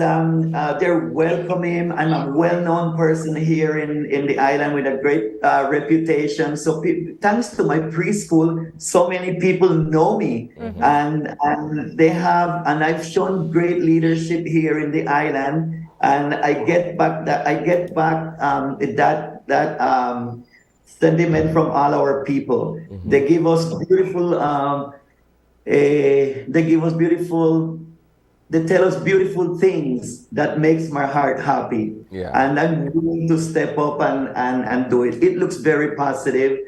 they're welcoming. I'm a well-known person here in the island with a great reputation. So thanks to my preschool, so many people know me, and I've shown great leadership here in the island, and I get back that sentiment from all our people. They give us beautiful. They tell us beautiful things that makes my heart happy. And I'm willing to step up and do it. It looks very positive.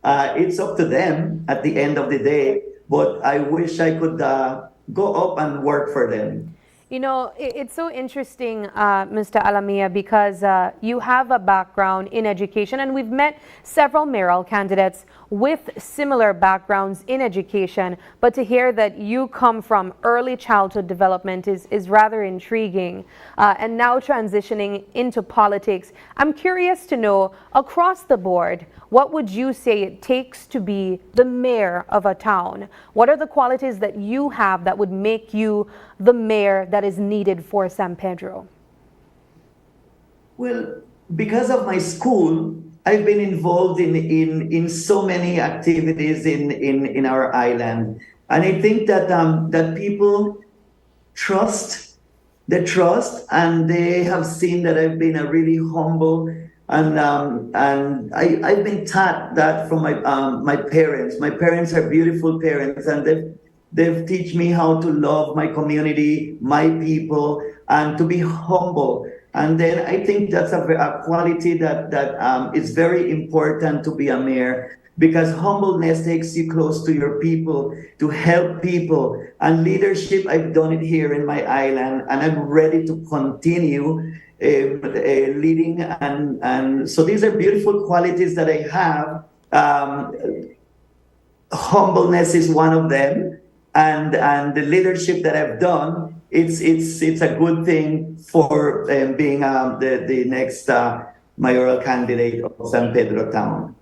It's up to them at the end of the day, but I wish I could go up and work for them. You know, it's so interesting, Mr. Alamia, because you have a background in education, and we've met several mayoral candidates with similar backgrounds in education, but to hear that you come from early childhood development is rather intriguing, and now transitioning into politics. I'm curious to know, across the board, what would you say it takes to be the mayor of a town? What are the qualities that you have that would make you the mayor that is needed for San Pedro? Well, because of my school, I've been involved in so many activities in our island. And I think that that people trust, and they have seen that I've been a really humble, and I've been taught that from my parents. My parents are beautiful parents, and they've teach me how to love my community, my people, and to be humble. And then I think that's a quality that is very important to be a mayor, because humbleness takes you close to your people, to help people. And leadership, I've done it here in my island, and I'm ready to continue leading. And so these are beautiful qualities that I have. Humbleness is one of them. And the leadership that I've done, it's a good thing for being the next mayoral candidate of San Pedro town.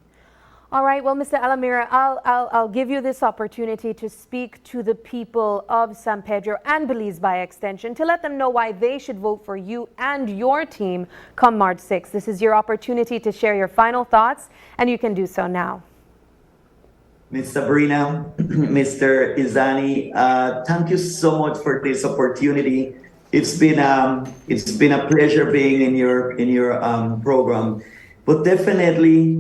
All right, well, Mr. Alamia, I'll give you this opportunity to speak to the people of San Pedro and Belize by extension, to let them know why they should vote for you and your team come March 6th. This is your opportunity to share your final thoughts, and you can do so now. Ms. Sabrina, Mr. Izani, thank you so much for this opportunity. It's been a pleasure being in your program. But definitely,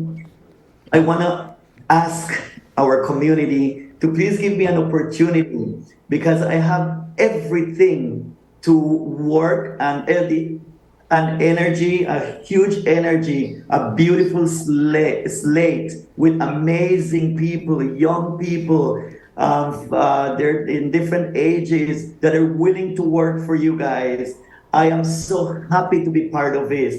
I want to ask our community to please give me an opportunity, because I have everything to work and energy, a huge energy, a beautiful slate with amazing people, young people. They're in different ages that are willing to work for you guys. I am so happy to be part of this,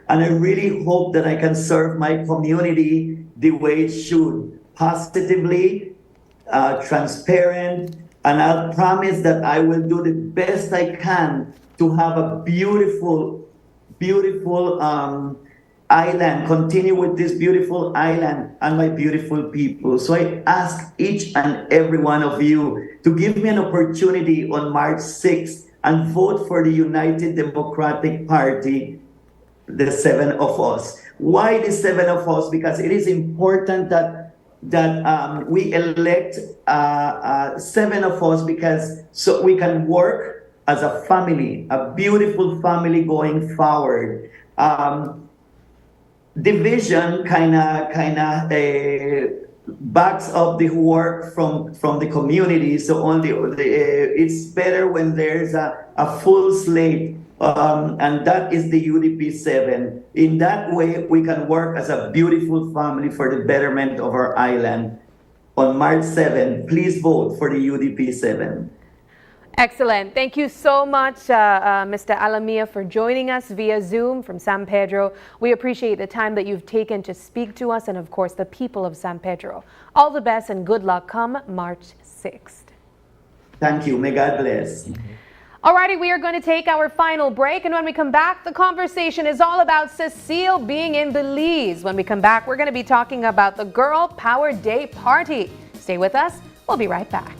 and I really hope that I can serve my community the way it should, positively, transparent, and I'll promise that I will do the best I can to have a beautiful, beautiful island, continue with this beautiful island and my beautiful people. So I ask each and every one of you to give me an opportunity on March 6th and vote for the United Democratic Party, the 7 of us. Why the 7 of us? Because it is important that we elect 7 of us, because so we can work as a family, a beautiful family going forward. Division kind of backs up the work from the community. So it's better when there's a full slate, and that is the UDP 7. In that way, we can work as a beautiful family for the betterment of our island. on March 7, please vote for the UDP 7. Excellent. Thank you so much, Mr. Alamia, for joining us via Zoom from San Pedro. We appreciate the time that you've taken to speak to us and, of course, the people of San Pedro. All the best and good luck come March 6th. Thank you. May God bless. Alrighty, we are going to take our final break, and when we come back, the conversation is all about Cecile being in Belize. When we come back, we're going to be talking about the Girl Power Day party. Stay with us. We'll be right back.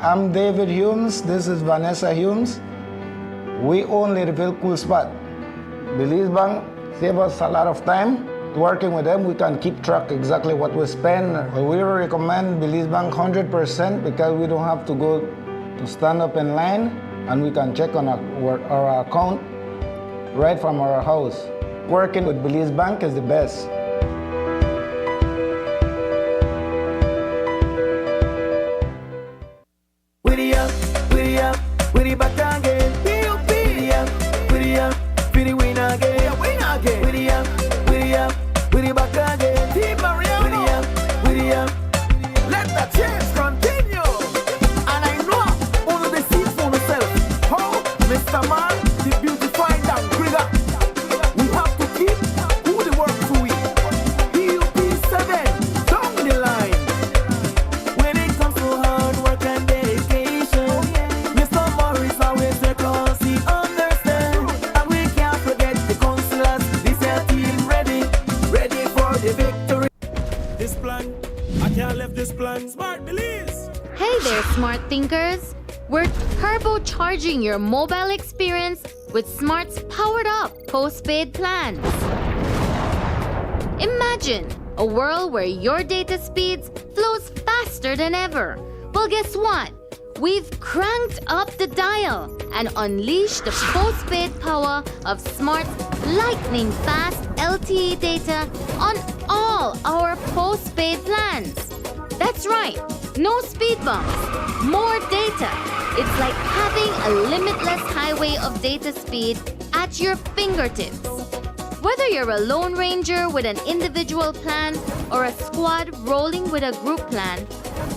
I'm David Humes. This is Vanessa Humes. We own Littlefield Cool Spot. Belize Bank save us a lot of time. Working with them, we can keep track exactly what we spend. We recommend Belize Bank 100% because we don't have to go to stand up in line, and we can check on our account right from our house. Working with Belize Bank is the best. Turbocharging your mobile experience with Smart's powered-up postpaid plans. Imagine a world where your data speeds flows faster than ever. Well, guess what? We've cranked up the dial and unleashed the postpaid power of Smart's lightning-fast LTE data on all our postpaid plans. That's right, no speed bumps, more data. It's like having a limitless highway of data speed at your fingertips. Whether you're a Lone Ranger with an individual plan or a squad rolling with a group plan,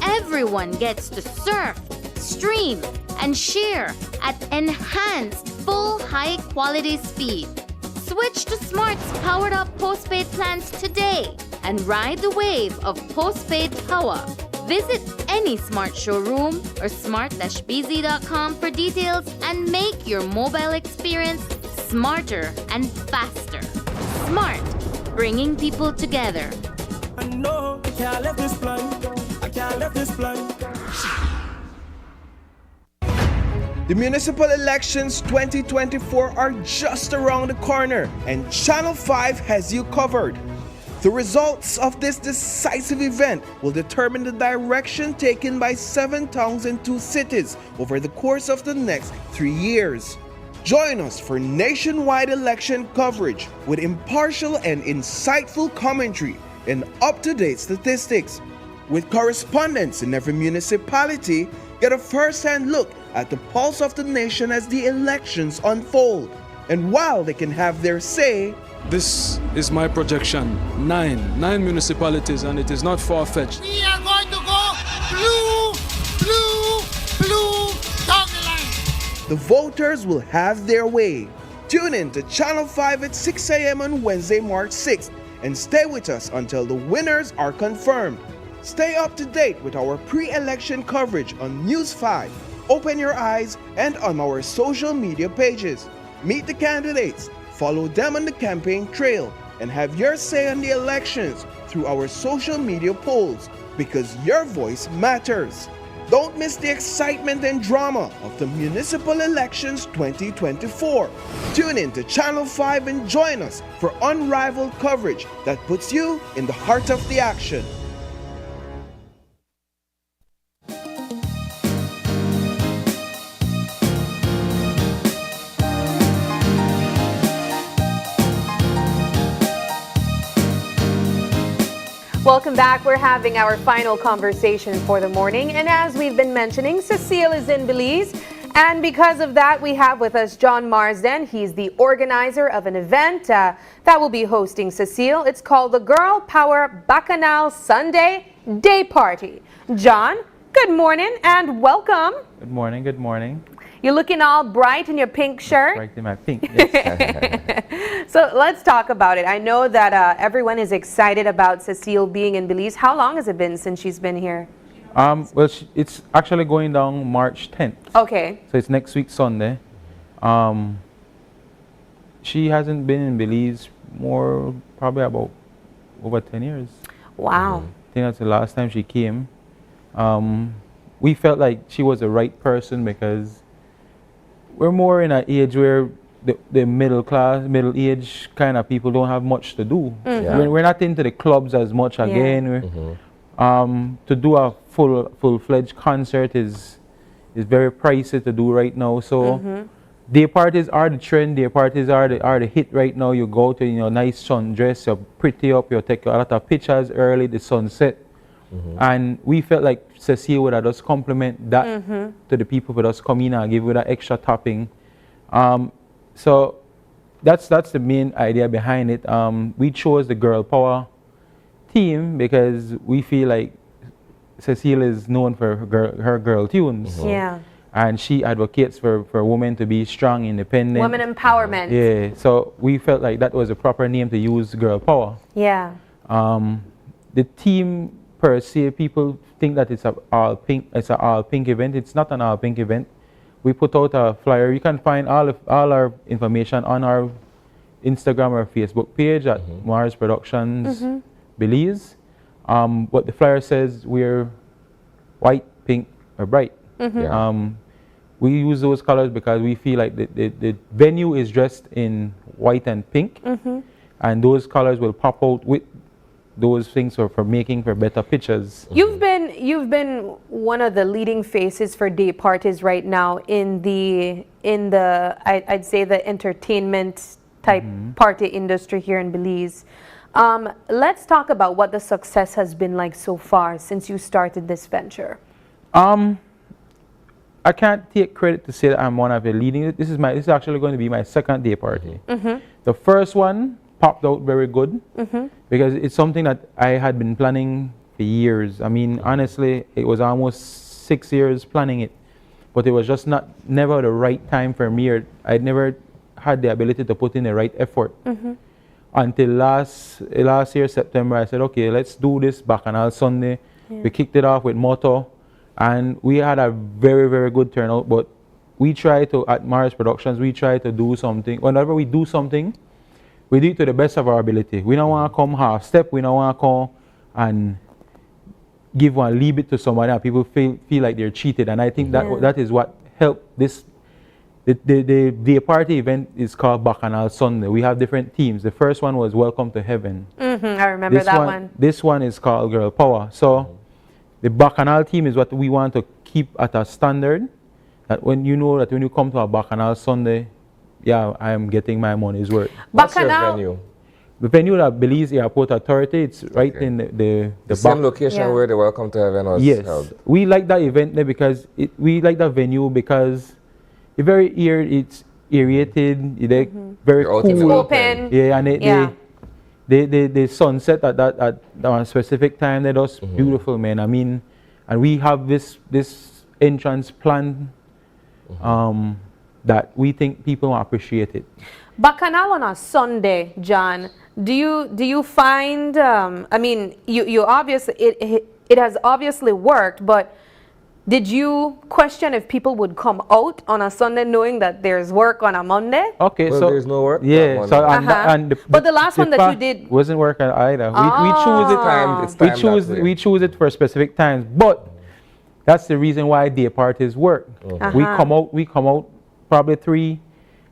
everyone gets to surf, stream, and share at enhanced full high-quality speed. Switch to Smart's powered-up postpaid plans today and ride the wave of postpaid power. Visit any Smart showroom or smart-bz.com for details and make your mobile experience smarter and faster. Smart, bringing people together. No, I can't let this plan. I can't let this plan. The municipal elections 2024 are just around the corner, and Channel 5 has you covered. The results of this decisive event will determine the direction taken by 7 towns and 2 cities over the course of the next 3 years. Join us for nationwide election coverage with impartial and insightful commentary and up-to-date statistics. With correspondents in every municipality, get a first-hand look at the pulse of the nation as the elections unfold. And while they can have their say, this is my projection. 9 municipalities, and it is not far-fetched. We are going to go blue, blue, blue, down the line. The voters will have their way. Tune in to Channel 5 at 6 a.m. on Wednesday, March 6th, and stay with us until the winners are confirmed. Stay up to date with our pre-election coverage on News 5, Open Your Eyes, and on our social media pages. Meet the candidates, follow them on the campaign trail, and have your say on the elections through our social media polls, because your voice matters. Don't miss the excitement and drama of the municipal elections 2024. Tune in to Channel 5 and join us for unrivaled coverage that puts you in the heart of the action. Welcome back. We're having our final conversation for the morning. And as we've been mentioning, Cecile is in Belize. And because of that, we have with us John Marsden. He's the organizer of an event that will be hosting Cecile. It's called the Girl Power Bacchanal Sunday Day Party. John, good morning and welcome. Good morning, good morning. You're looking all bright in your pink shirt. Bright in my pink, yes. So let's talk about it. I know that everyone is excited about Cecile being in Belize. How long has it been since she's been here? Well, it's actually going down March 10th. Okay. So it's next week Sunday. She hasn't been in Belize probably about over 10 years. Wow. I think that's the last time she came. We felt like she was the right person because we're more in an age where the middle age kind of people don't have much to do. We're not into the clubs as much again. To do a full-fledged concert is very pricey to do right now. So day parties are the trend. Day parties are the hit right now. You go to nice sundress, you're pretty up, you take a lot of pictures early, the sunset. And we felt like Cecile would have just compliment that to the people with us come in and give you that extra topping. So that's the main idea behind it. We chose the Girl Power theme because we feel like Cecile is known for her girl tunes. Yeah. And she advocates for women to be strong, independent. Women empowerment. Yeah. So we felt like that was a proper name to use, Girl Power. Yeah. The theme per se, people think that it's an all pink event. It's not an all pink event. We put out a flyer. You can find all our information on our Instagram or Facebook page at Mars Productions Belize. But the flyer says we're white, pink, or bright. We use those colors because we feel like the venue is dressed in white and pink, and those colors will pop out with those things for making for better pictures. You've been one of the leading faces for day parties right now in the I'd say the entertainment type party industry here in Belize. Let's talk about what the success has been like so far since you started this venture. I can't take credit to say that I'm one of the leading. This is actually going to be my second day party. The first one popped out very good because it's something that I had been planning for years. I mean, honestly, it was almost 6 years planning it, but it was just never the right time for me. Or I'd never had the ability to put in the right effort. Until last year, September, I said, okay, let's do this Bacchanal Sunday. We kicked it off with Motto, and we had a very, very good turnout. But we try to, at Mars Productions, we try to do something. Whenever we do something, we do it to the best of our ability. We don't want to come half step. We don't want to come and leave it to somebody and people feel like they're cheated. And I think that is what helped this. The party event is called Bacchanal Sunday. We have different themes. The first one was Welcome to Heaven. I remember that one. This one is called Girl Power. So the Bacchanal theme is what we want to keep at a standard. That when you come to a Bacchanal Sunday, I am getting my money's worth. What's your venue? The venue at Belize Airport Authority. It's right in the same location where the Welcome to Heaven was held. We like that event there because we like that venue because it's very it's aerated, very cool. It's open. Yeah, and the sunset at a specific time, they're just beautiful, man. I mean, and we have this entrance plan that we think people will appreciate it. Bacchanal on a Sunday, John. Do you find? I mean, you obviously it has obviously worked, but did you question if people would come out on a Sunday knowing that there's work on a Monday? Okay, so there's no work. Yeah, so but the last one that you did wasn't working either. We choose it for specific times, but that's the reason why day parties work. We come out probably 3.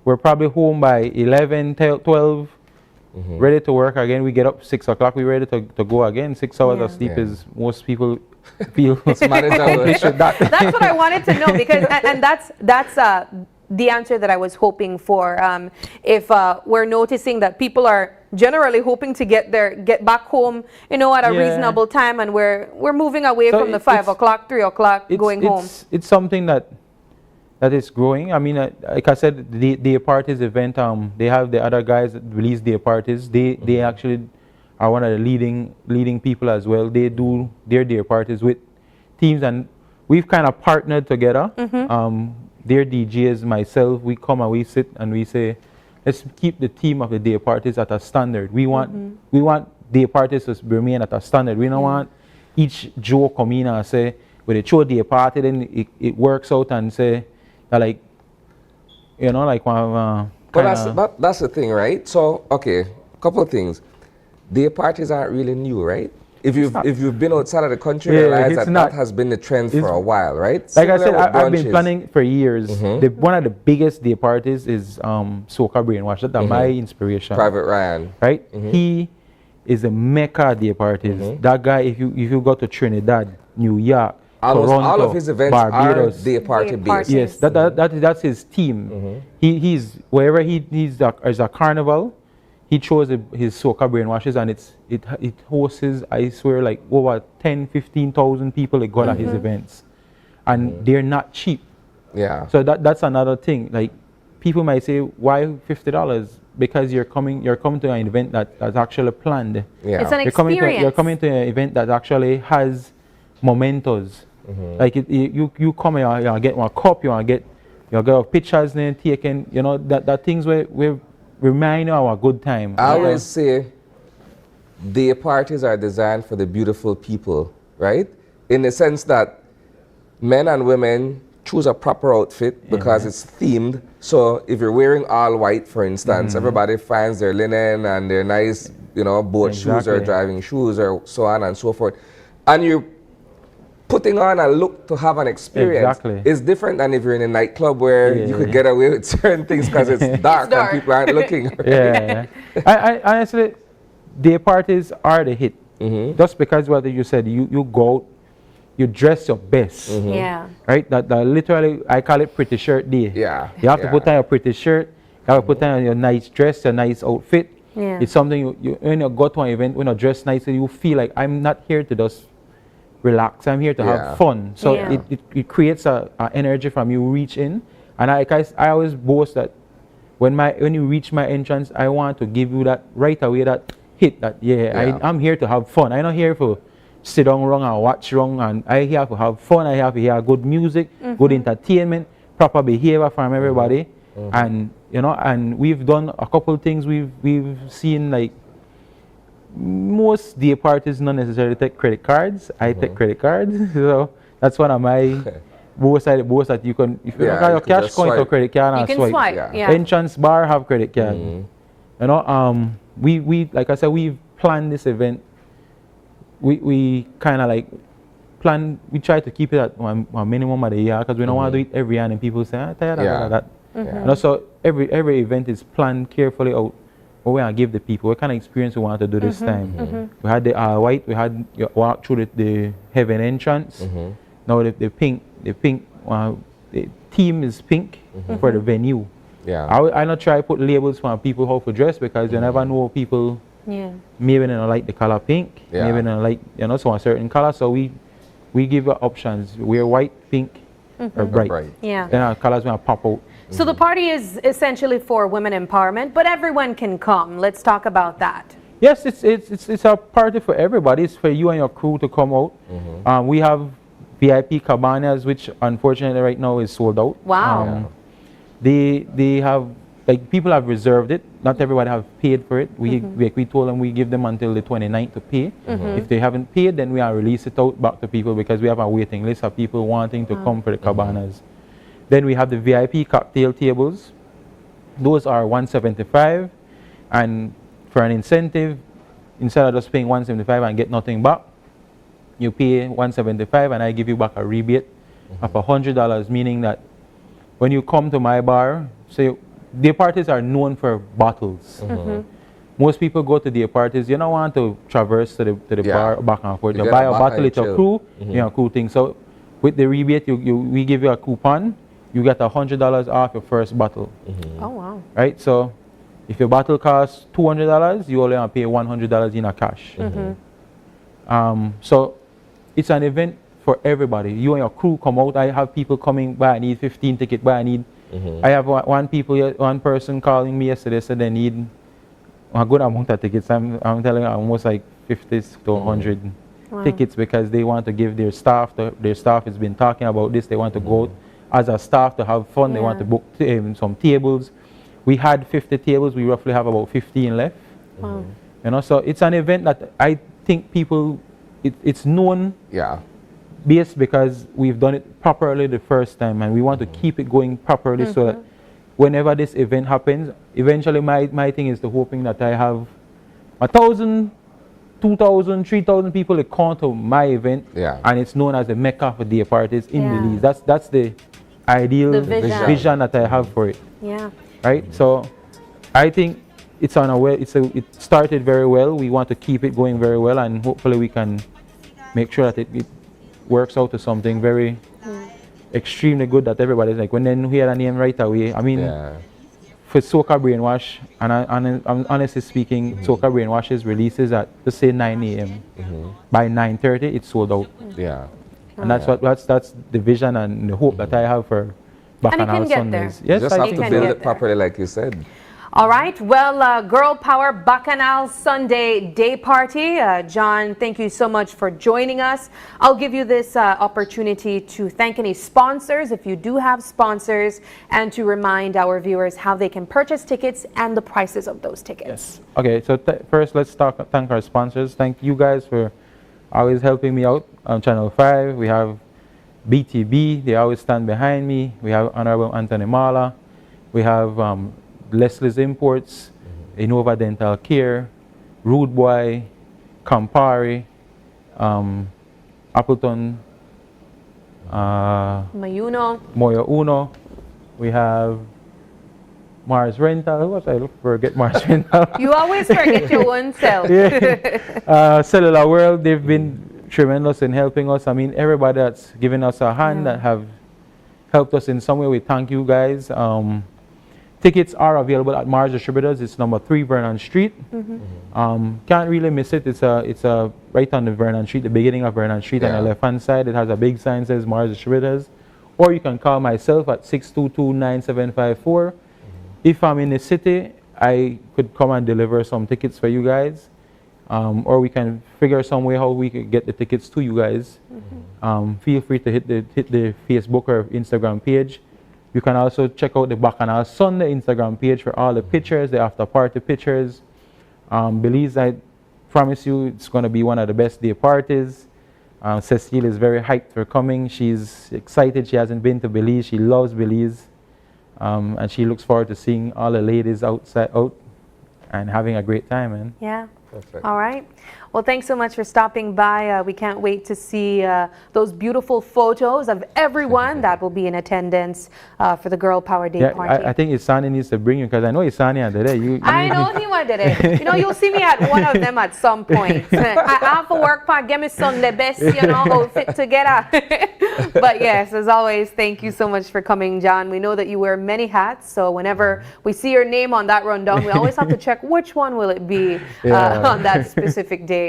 We're probably home by 11, 12. Ready to work again. We get up 6 o'clock. We're ready to go again. 6 hours of sleep is most people feel. That's what I wanted to know because and that's the answer that I was hoping for. If we're noticing that people are generally hoping to get back home, you know, at a reasonable time, and we're moving away from the 5 o'clock, 3 o'clock going home. It's something that is growing. I mean, like I said, the day parties event, they have the other guys that release day parties. They actually are one of the leading people as well. They do their day parties with teams, and we've kind of partnered together. Their DJs, myself, we come and we sit and we say, let's keep the theme of the day parties at a standard. We want day parties to remain at a standard. We don't want each Joe come in and say, when they show day party, then it works out and say, like, you know, like one. But that's the thing, right? So, okay, couple of things. Day parties aren't really new, right? If you've been outside of the country, you realize that has been the trend for a while, right? Like I said, I've been planning for years. One of the biggest day parties is Soca Brainwash. That's my inspiration. Private Ryan. Right? He is a mecca day parties. That guy, if you go to Trinidad, New York, Toronto, all of his events Barbados, are day party based. Yes, that's his team. He's wherever he's as a carnival, he chose his Soca Brainwashes, and it hosts, I swear, like over 10,000-15,000 people that go at his events, and they're not cheap. Yeah. So that's another thing. Like, people might say, why $50? Because you're coming to an event that's actually planned. Yeah. It's an experience. You're coming to an event that actually has mementos. Like you come here, you get one cup, you get pictures then taken, you know, that things we remind you of a good time. I always say day parties are designed for the beautiful people, right? In the sense that men and women choose a proper outfit because it's themed. So if you're wearing all white, for instance, everybody finds their linen and their nice, you know, boat shoes or driving shoes or so on and so forth. And you're putting on a look to have an experience. It's different than if you're in a nightclub where you could get away with certain things because it's dark and people aren't looking. I honestly, day parties are the hit. Just because what you said, you go out, you dress your best. Right? That literally, I call it pretty shirt day. You have to put on your pretty shirt, you have to put on your nice dress, your nice outfit. It's something you when you go to an event, when you dress nicely, you feel like I'm not here to just relax, I'm here to have fun. So it creates a energy from you reach in. And I always boast that when you reach my entrance, I want to give you that right away, that hit that I'm here to have fun. I'm not here for sit down wrong and watch wrong, and I here to have fun. I have to hear good music, good entertainment, proper behavior from everybody. And you know, and we've done a couple things. We've seen, like, most day parties not necessarily take credit cards. I take credit cards, so that's one of my both that you can, if you don't have your cash, coin to credit card and swipe. Entrance bar have credit card. You know, we like I said, we've planned this event. We kind of like plan. We try to keep it at one minimum of the year because we don't want to do it every year and people say, I'm tired of that. You know, so every event is planned carefully out. What we want to give the people, what kind of experience we want to do this time. We had the white, we had walk through the heaven entrance. Now the pink, the theme is pink for the venue. I not try to put labels for people how to dress because you never know people. Maybe they don't like the color pink. Maybe they don't like, you know, so a certain color. So we give options. Wear white, pink, or bright. Then our colors will pop out. So the party is essentially for women empowerment, but everyone can come. Let's talk about that. Yes, it's a party for everybody. It's for you and your crew to come out. We have VIP cabanas, which unfortunately right now is sold out. Wow. They have, like, people have reserved it. Not everybody have paid for it. We told them we give them until the 29th to pay. If they haven't paid, then we will release it out back to people because we have a waiting list of people wanting to come for the cabanas. Then we have the VIP cocktail tables. Those are $175, and for an incentive, instead of just paying $175 and get nothing back, you pay $175 and I give you back a rebate of $100, meaning that when you come to my bar, say, day parties are known for bottles. Most people go to day parties, you don't want to traverse to the bar back and forth. You buy a bottle, it's a crew, you know, cool thing. So with the rebate, we give you a coupon. You get $100 off your first bottle. Oh, wow. Right? So If your bottle costs $200, you only have to pay $100 in a cash. So it's an event for everybody. You and your crew come out. I have people coming, but I need 15 tickets, but I need. I have one person calling me yesterday said they need a good amount of tickets. I'm telling you, almost like 50 to 100 tickets because they want to give their staff. Their staff has been talking about this. They want to go out as a staff to have fun. They want to book some tables. We had 50 tables. We roughly have about 15 left. You know, so it's an event that I think people, it's known. Based because we've done it properly the first time, and we want to keep it going properly so that whenever this event happens, eventually my thing is the hoping that I have 1,000, 2,000, 3,000 people that come to my event, and it's known as the Mecca for day parties in Belize. That's the ideal vision that I have for it. Right. So I think it's on a way. It started very well. We want to keep it going very well, and hopefully we can make sure that it works out to something very extremely good that everybody's like. When then we hear a name right away, I mean, for Soca Brainwash, and I'm honestly speaking, Soca Brainwash's releases at, let's say, 9 a.m. By 9:30, it's sold out. And that's the vision and the hope that I have for Bacchanal Sundays. Yes, just have to build it properly, like you said. All right. Well, Girl Power Bacchanal Sunday Day Party. John, thank you so much for joining us. I'll give you this opportunity to thank any sponsors, if you do have sponsors, and to remind our viewers how they can purchase tickets and the prices of those tickets. Okay, so first let's thank our sponsors. Thank you guys for always helping me out on Channel 5. We have BTB, they always stand behind me. We have Honorable Anthony Mala. We have Leslie's Imports, Innova Dental Care, Rude Boy, Campari, Appleton, Moyo Uno. We have Mars Rental. Who was I looking for? Get Mars Rental. You always forget your own self. Cellular World, they've been tremendous in helping us. I mean, everybody that's given us a hand that have helped us in some way, we thank you guys. Tickets are available at Mars Distributors. It's number 3 Vernon Street. Can't really miss it. It's right on the Vernon Street, the beginning of Vernon Street on the left-hand side. It has a big sign that says Mars Distributors. Or you can call myself at 622-9754. If I'm in the city, I could come and deliver some tickets for you guys. Or we can figure some way how we could get the tickets to you guys. Feel free to hit the Facebook or Instagram page. You can also check out the Bacchanal Sunday Instagram page for all the pictures, the after party pictures. Belize, I promise you, it's going to be one of the best day parties. Cecile is very hyped for coming. She's excited. She hasn't been to Belize. She loves Belize. And she looks forward to seeing all the ladies out and having a great time, man. Yeah. Perfect. All right. Well, thanks so much for stopping by. We can't wait to see those beautiful photos of everyone that will be in attendance for the Girl Power Day Party. I think Isani needs to bring you because I know Isani had it. I know he wanted it. You know, you'll see me at one of them at some point. I have to work part, get me some the best, outfit together. But yes, as always, thank you so much for coming, John. We know that you wear many hats, so whenever we see your name on that rundown, we always have to check which one will it be on that specific day.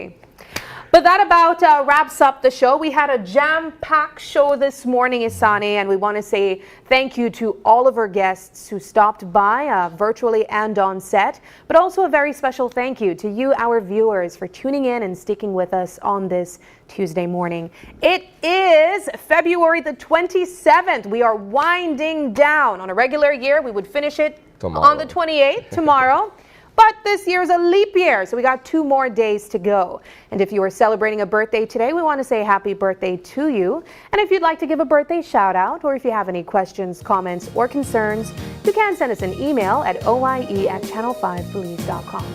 But that about wraps up the show. We had a jam-packed show this morning, Isani, and we want to say thank you to all of our guests who stopped by virtually and on set, but also a very special thank you to you, our viewers, for tuning in and sticking with us on this Tuesday morning. It is February the 27th. We are winding down. On a regular year, we would finish it on the 28th, tomorrow. But this year's a leap year, so we got 2 more days to go. And if you are celebrating a birthday today, we want to say happy birthday to you. And if you'd like to give a birthday shout out, or if you have any questions, comments, or concerns, you can send us an email at oie@channel5belize.com.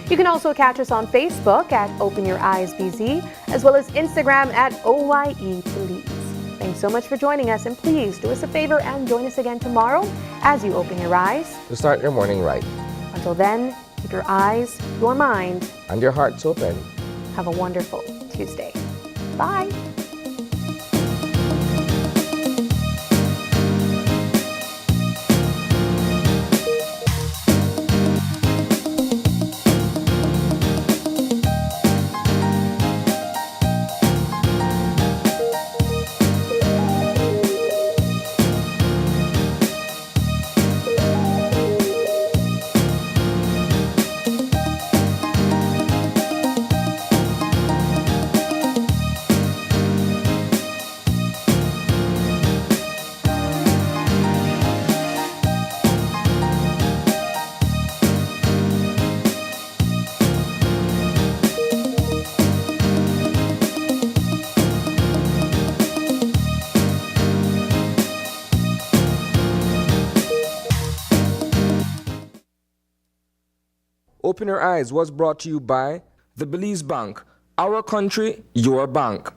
You can also catch us on Facebook at Open Your Eyes BZ, as well as Instagram at OYE Belize. Thanks so much for joining us, and please do us a favor and join us again tomorrow as you open your eyes to start your morning right. Until then, keep your eyes, your mind, and your hearts open. Have a wonderful Tuesday. Bye. Open Your Eyes was brought to you by the Belize Bank. Our country, your bank.